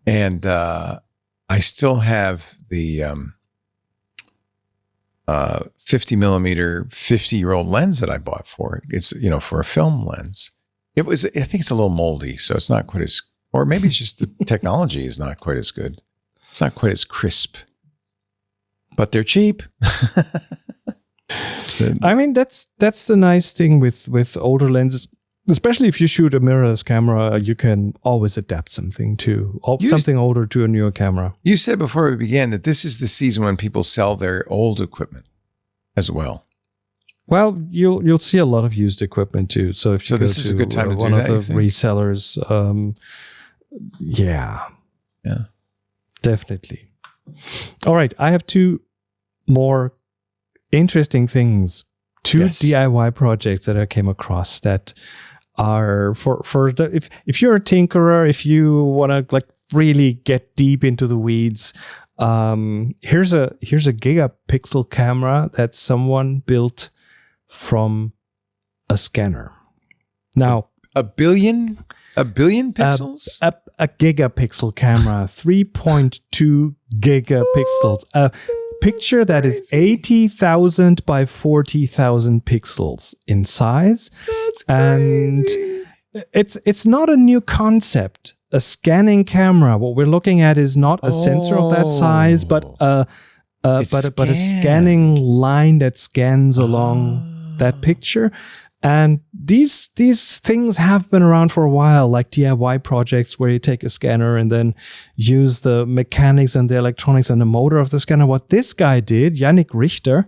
And I still have the 50 millimeter 50-year-old lens that I bought for it. It's, for a film lens. I think it's a little moldy, so it's not quite as, or maybe it's just the technology is not quite as good. It's not quite as crisp. But they're cheap. I mean, that's the nice thing with older lenses, especially if you shoot a mirrorless camera. You can always adapt something something older to a newer camera. You said before we began that this is the season when people sell their old equipment as well. Well, you'll see a lot of used equipment too. So if you go this is a good time to one do of that, the resellers, yeah, definitely. All right, I have 2 more interesting things, 2 DIY projects that I came across that are for if you're a tinkerer, if you want to like really get deep into the weeds. Here's a gigapixel camera that someone built from a scanner. Now, a billion pixels? a gigapixel camera, 3.2 gigapixels. A picture that is 80,000 by 40,000 pixels in size. That's and crazy. it's not a new concept. A scanning camera, what we're looking at is not a sensor of that size, but a scanning line that scans along that picture. And these things have been around for a while, like DIY projects where you take a scanner and then use the mechanics and the electronics and the motor of the scanner. What this guy did, Yannick Richter,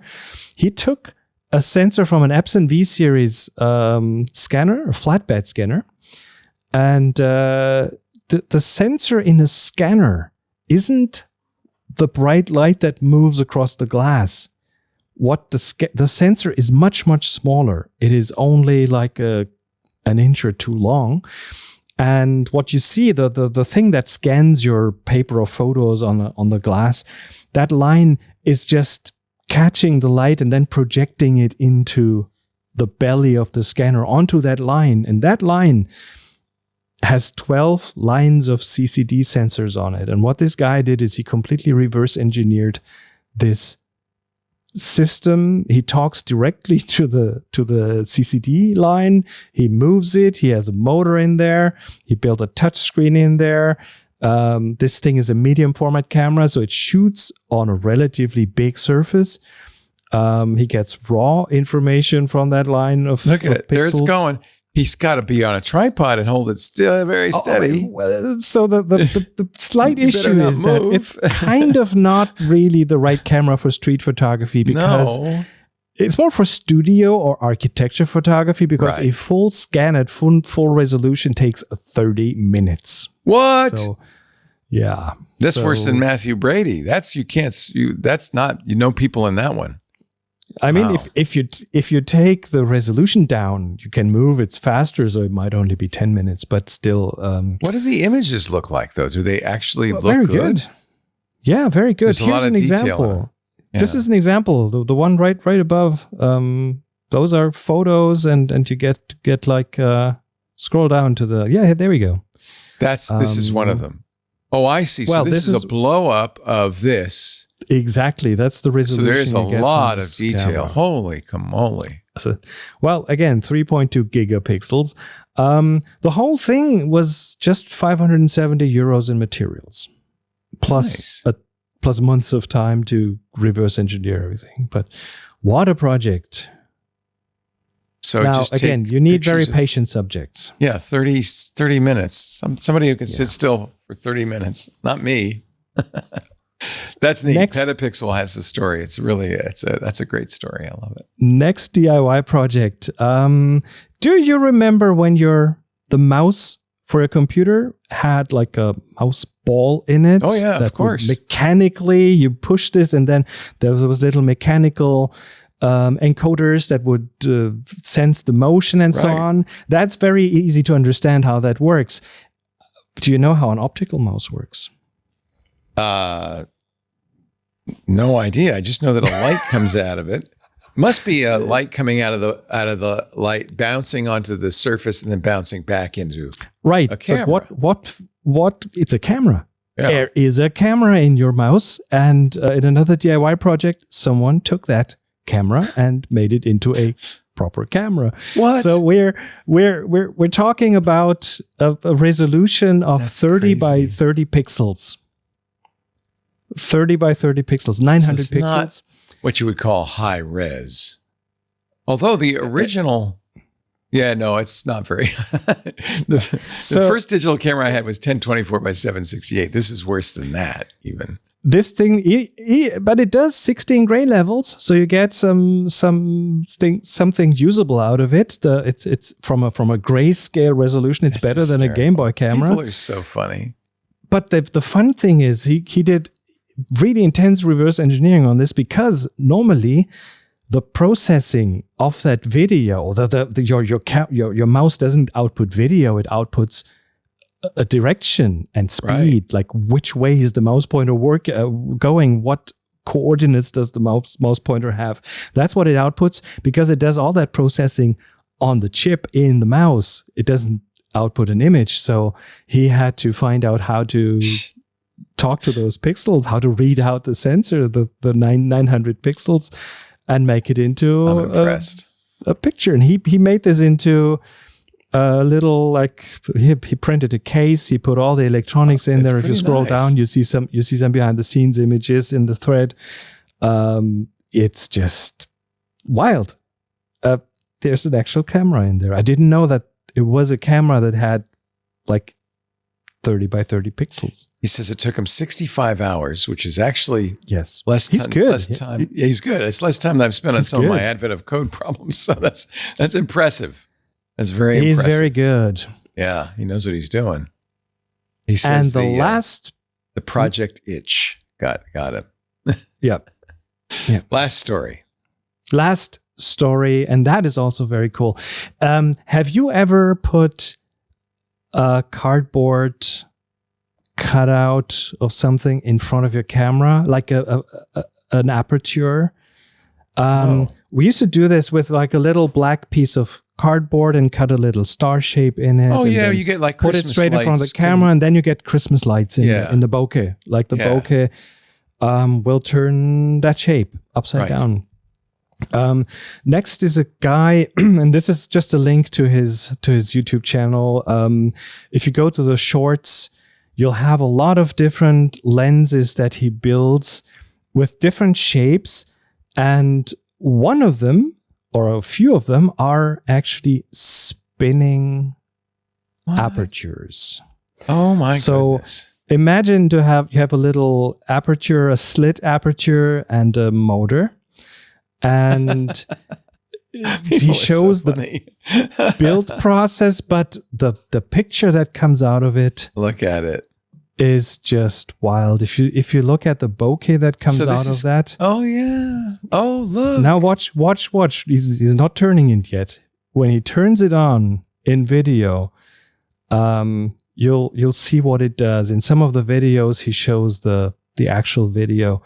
he took a sensor from an Epson V series scanner, a flatbed scanner, and the sensor in a scanner isn't the bright light that moves across the glass. What the sensor is much, much smaller. It is only like an inch or two long. And what you see, the thing that scans your paper or photos on the glass, that line is just catching the light and then projecting it into the belly of the scanner onto that line. And that line has 12 lines of CCD sensors on it. And what this guy did is he completely reverse engineered this system. He talks directly to the CCD line. He moves it. He has a motor in there. He built a touch screen in there. This thing is a medium format camera, so it shoots on a relatively big surface. He gets raw information from that line of Look at it. pixels. There it's going. He's got to be on a tripod and hold it still very steady. So the slight You better issue not is that move. it's kind of not really the right camera for street photography, because it's more for studio or architecture photography, because Right. a full scan at full resolution takes 30 minutes. What? So, yeah. That's So, worse than Matthew Brady. That's not, people in that one. I mean, Wow. if you take the resolution down, you can move it faster, so it might only be 10 minutes, but still. What do the images look like, though? Do they actually look very good? Yeah, very good. There's a Here's lot of an detail in example. Yeah. This is an example. The one right above. Those are photos, and you get like scroll down to the there we go. This is one of them. Oh, I see. Well, so this is a blow up of this. Exactly. That's the So resolution. there is a you get lot from of this detail. camera. Holy camole. So, well, again, 3.2 gigapixels. The whole thing was just 570 euros in materials, plus Nice. months of time to reverse engineer everything. But what a project! So Now, just again, take you need very pictures of- patient subjects. Yeah, 30 minutes. Somebody who can sit still for 30 minutes. Not me. That's neat. Next- Petapixel has a story. It's really that's a great story. I love it. Next DIY project. Do you remember when the mouse for a computer had like a mouse ball in it? Oh, yeah, of that would course. Mechanically, you push this, and then there was little mechanical encoders that would sense the motion and so Right. on. That's very easy to understand how that works. Do you know how an optical mouse works? No idea. I just know that a light comes out of it. Must be a light coming out of the light, bouncing onto the surface and then bouncing back into Right. a camera. But what? It's a camera. Yeah. There is a camera in your mouse, and in another DIY project, someone took that camera and made it into a proper camera. What? So we're talking about a resolution of That's 30 by crazy. 30 pixels. 30 by 30 pixels, 900 it's pixels. not what you would call high res. Although the original, it's not very. the first digital camera I had was 1024 by 768. This is worse than that, even. This thing, but it does 16 gray levels, so you get something usable out of it. It's from a grayscale resolution. It's This better is than a terrible. Game Boy camera. People are so funny. But the fun thing is he did really intense reverse engineering on this, because normally the processing of that video, your mouse doesn't output video, it outputs a direction and speed, Right. like which way is the mouse pointer going, what coordinates does the mouse pointer have. That's what it outputs, because it does all that processing on the chip in the mouse. It doesn't output an image. So he had to find out how to talk to those pixels, how to read out the sensor, the 900 pixels, and make it into I'm impressed. A picture. And he made this into a little, like, he printed a case. He put all the electronics in there. If you scroll down, you see some behind the scenes images in the thread. It's just wild. There's an actual camera in there. I didn't know that it was a camera that had like 30 by 30 pixels. He says it took him 65 hours, which is actually less. He's good. Less time. Yeah, he's good. It's less time than I've spent on some of my Advent of Code problems. So that's impressive. That's very impressive. He's very good. Yeah, he knows what he's doing. He says and the Project Itch got him. Yep. Last story, and that is also very cool. Have you ever put a cardboard cutout of something in front of your camera, like an aperture? We used to do this with like a little black piece of cardboard and cut a little star shape in it. Oh yeah, you get like put Christmas it straight lights in front of the camera, and then you get Christmas lights in the bokeh. Like the bokeh will turn that shape upside down. Next is a guy, and this is just a link to his YouTube channel. If you go to the shorts, you'll have a lot of different lenses that he builds with different shapes, and one of them, or a few of them, are actually spinning apertures. Oh my goodness. Imagine you have a little aperture, a slit aperture, and a motor. And he shows the build process, but the picture that comes out of it, look at it, is just wild. If you look at the bokeh that comes out of that. Oh yeah. Oh look. Now watch. He's not turning it yet. When he turns it on in video, you'll see what it does. In some of the videos, he shows the actual video.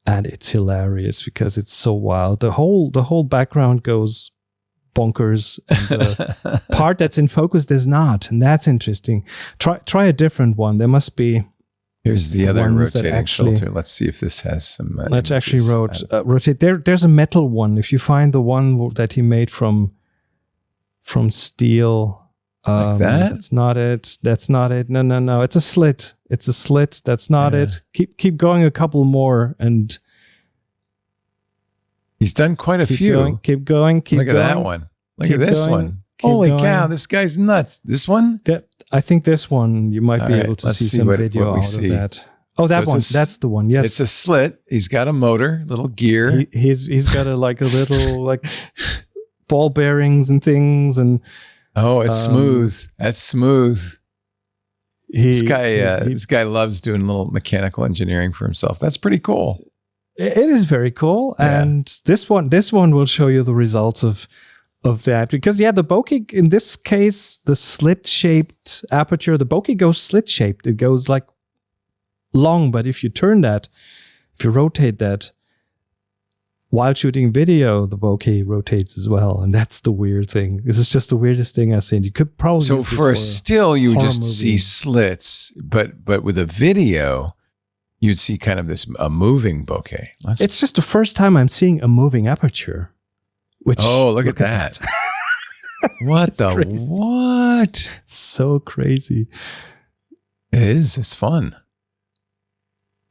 And it's hilarious because it's so wild. The whole background goes bonkers. And the part that's in focus does not, and that's interesting. Try a different one. There must be. Here's the other rotating filter. Let's see if this has some. Let's actually rotate. There's a metal one. If you find the one that he made from steel. Like that? That's not it. No. It's a slit. That's not it. Keep going a couple more, and he's done quite a few. Keep going. Look at that one. Look at this one. Holy cow! This guy's nuts. This one? Yeah, I think this one you might be able to see some video out of that. Oh, that one. That's the one. Yes, it's a slit. He's got a motor, little gear. He's got a little like ball bearings and things and. Oh, it's smooth. That's smooth. This guy loves doing little mechanical engineering for himself. That's pretty cool. It is very cool. Yeah. And this one will show you the results of that. Because the bokeh, in this case, the slit-shaped aperture, the bokeh goes slit-shaped. It goes like long, but if you rotate that, while shooting video, the bokeh rotates as well, and that's the weird thing. This is just the weirdest thing I've seen. You could probably so for a still, you just see slits, but with a video, you'd see kind of a moving bokeh. It's just the first time I'm seeing a moving aperture. Look at that! What the crazy. What? It's so crazy. It is. It's fun.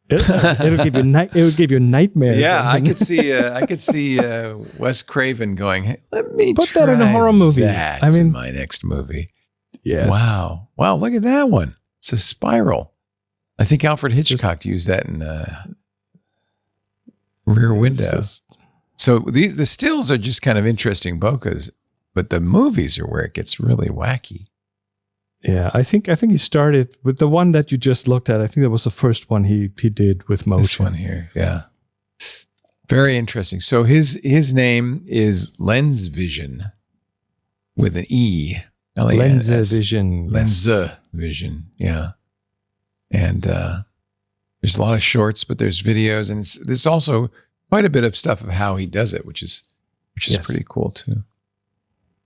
It'll give you nightmares. Yeah, I could see Wes Craven going, "Hey, let me put that in a horror movie. In my next movie." Yes. Wow. Look at that one. It's a spiral. I think Alfred Hitchcock used that in Rear Window. So the stills are just kind of interesting bokehs, but the movies are where it gets really wacky. Yeah, I think he started with the one that you just looked at. I think that was the first one he did with motion. This one here, yeah. Very interesting. So his name is Lens Vision with an E. Lens Vision. Lens Vision, yeah. And there's a lot of shorts, but there's videos, and there's also quite a bit of stuff of how he does it, which is pretty cool too.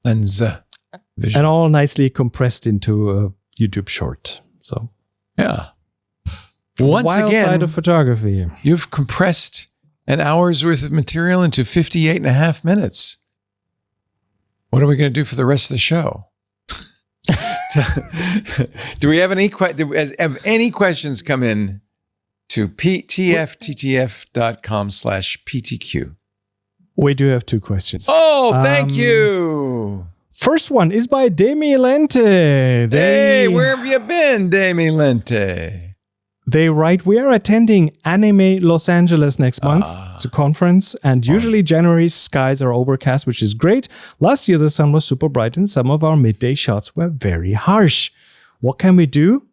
Lens. visual. And all nicely compressed into a YouTube short. So Yeah. Once wild again, side of photography. you've compressed an hour's worth of material into 58 and a half minutes. What are we going to do for the rest of the show? Do we have any questions come in to tftttf.com/PTQ? We do have 2 questions. Oh, thank you. First one is by Demi Lente. Hey, where have you been, Demi Lente? They write, we are attending Anime Los Angeles next month. It's a conference, and usually January's skies are overcast, which is great. Last year, the sun was super bright, and some of our midday shots were very harsh. What can we do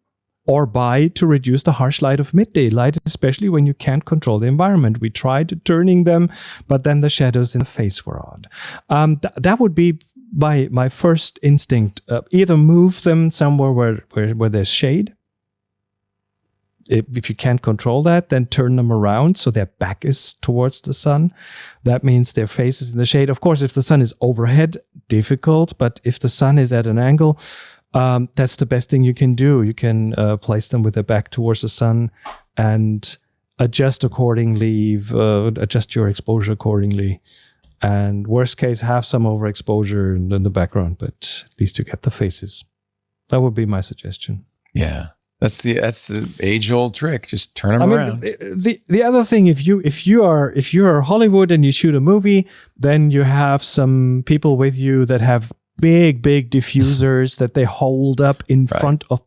or buy to reduce the harsh light of midday light, especially when you can't control the environment? We tried turning them, but then the shadows in the face were odd. That would be my first instinct. Either move them somewhere where there's shade. If you can't control that, then turn them around so their back is towards the sun. That means their face is in the shade. Of course, if the sun is overhead, difficult. But if the sun is at an angle, that's the best thing you can do. You can place them with their back towards the sun and adjust accordingly, adjust your exposure accordingly. And worst case, have some overexposure in the background, but at least you get the faces. That would be my suggestion. Yeah. That's the age-old trick. Just turn them around. The other thing, if you are Hollywood and you shoot a movie, then you have some people with you that have big diffusers that they hold up in front of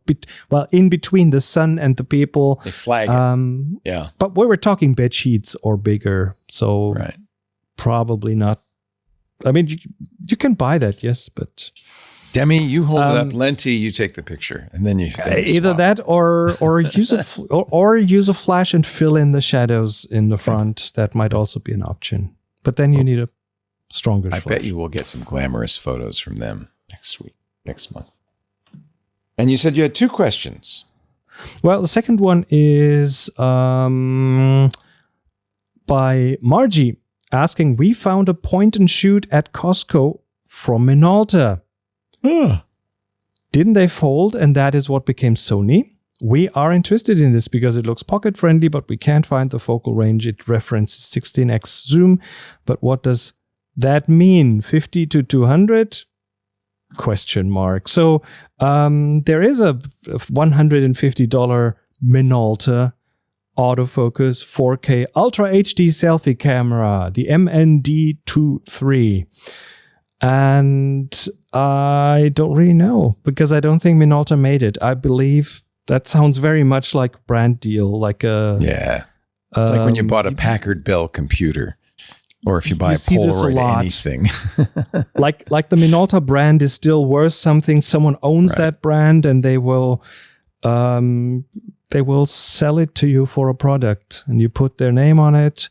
in between the sun and the people. They flag it. Yeah. But we were talking bed sheets or bigger, so probably not. I mean, you can buy that, yes, but. Demi, you hold it up. Lenti, you take the picture, and then you either that or use use a flash and fill in the shadows in the front. That might also be an option. But then you need a stronger flash. I bet you will get some glamorous photos from them next month. And you said you had 2 questions. Well, the second one is by Margie asking, we found a point and shoot at Costco from Minolta. Didn't they fold? And that is what became Sony. We are interested in this because it looks pocket friendly, but we can't find the focal range. It references 16x zoom. But what does that mean? 50 to 200? Question mark. So there is a $150 Minolta autofocus 4K Ultra HD selfie camera, the MND23. And I don't really know because I don't think Minolta made it. I believe that sounds very much like brand deal, like a It's like when you bought a Packard Bell computer, or if you buy a Polaroid anything. like the Minolta brand is still worth something. Someone owns that brand, and they will sell it to you for a product, and you put their name on it.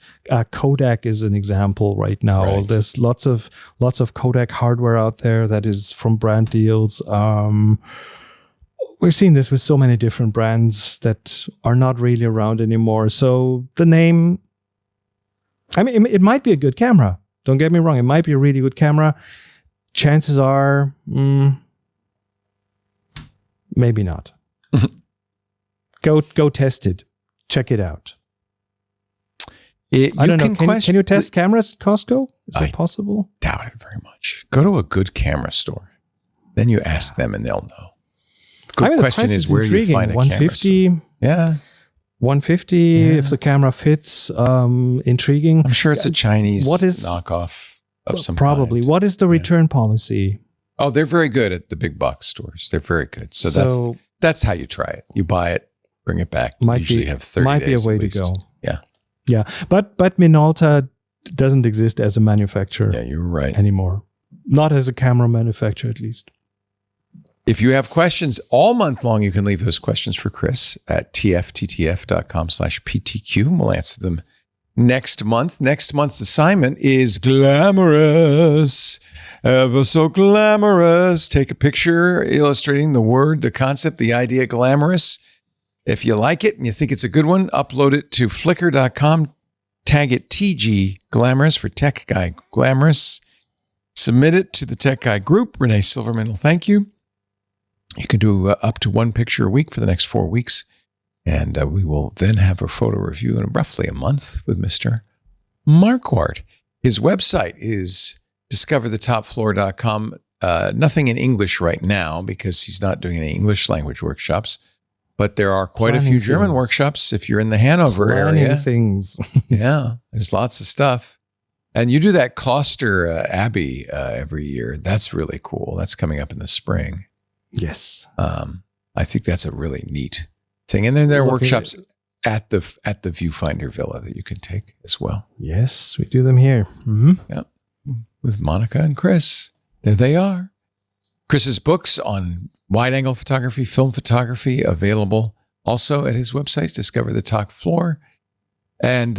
Kodak is an example right now. There's lots of Kodak hardware out there that is from brand deals. We've seen this with so many different brands that are not really around anymore. So the name, I mean, it might be a good camera. Don't get me wrong. It might be a really good camera. Chances are, maybe not. Go test it. Check it out. I don't know. Can you test cameras at Costco? Is it possible? Doubt it very much. Go to a good camera store. Then you ask them and they'll know. The good question is where do you find a camera store? Yeah. 150 if the camera fits. Intriguing. I'm sure it's a Chinese knockoff of some probably. kind. What is the return policy? Oh, they're very good at the big box stores. They're very good. So that's how you try it. You buy it, bring it back. You usually have 30 days. Might be a way to go. Yeah. Yeah. But Minolta doesn't exist as a manufacturer. Yeah, you're right. Anymore. Not as a camera manufacturer, at least. If you have questions all month long, you can leave those questions for Chris at tftttf.com/PTQ. We'll answer them next month. Next month's assignment is glamorous. Ever so glamorous. Take a picture illustrating the word, the concept, the idea glamorous. If you like it and you think it's a good one, upload it to flickr.com. Tag it TG Glamorous for Tech Guy Glamorous. Submit it to the Tech Guy group. Renee Silverman will thank you. You can do up to 1 picture a week for the next 4 weeks. And we will then have a photo review in roughly a month with Mr. Marquardt. His website is discoverthetopfloor.com. Nothing in English right now because he's not doing any English language workshops. But there are quite a few German workshops if you're in the Hanover area. Things. Yeah, there's lots of stuff. And you do that Kloster Abbey every year. That's really cool. That's coming up in the spring. Yes. I think that's a really neat thing. And then there are workshops at the Viewfinder Villa that you can take as well. Yes, we do them here. Mm-hmm. Yeah, with Monica and Chris. There they are. Chris's books on wide-angle photography, film photography, available also at his website, Discover the Top Floor. And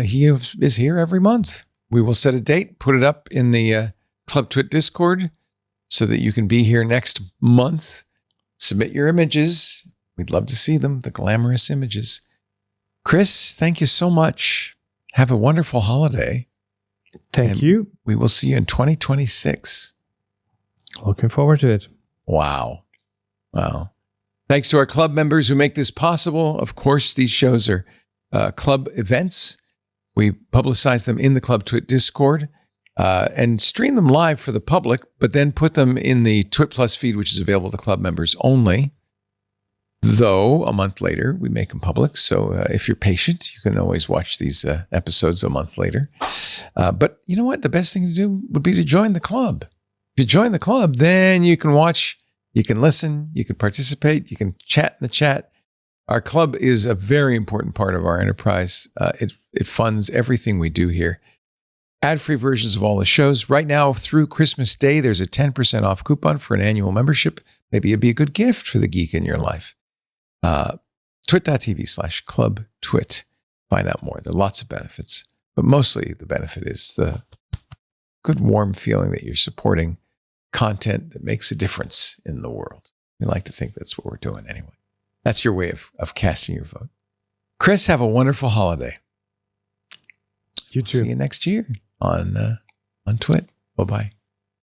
he is here every month. We will set a date, put it up in the Club TWiT Discord so that you can be here next month. Submit your images. We'd love to see them, the glamorous images. Chris, thank you so much. Have a wonderful holiday. Thank you. We will see you in 2026. Looking forward to it. Wow. Thanks to our club members who make this possible. Of course, these shows are club events. We publicize them in the Club TWiT Discord and stream them live for the public, but then put them in the TWiT Plus feed, which is available to club members only. Though a month later, we make them public. So if you're patient, you can always watch these episodes a month later. But you know what? The best thing to do would be to join the club. If you join the club, then you can watch, you can listen, you can participate, you can chat in the chat. Our club is a very important part of our enterprise. It funds everything we do here. Ad-free versions of all the shows. Right now, through Christmas Day, there's a 10% off coupon for an annual membership. Maybe it'd be a good gift for the geek in your life. twit.tv/Club TWiT. Find out more. There are lots of benefits, but mostly the benefit is the good, warm feeling that you're supporting content that makes a difference in the world. We like to think that's what we're doing anyway. That's your way of casting your vote. Chris, have a wonderful holiday. You too. See you next year on TWiT. Bye-bye.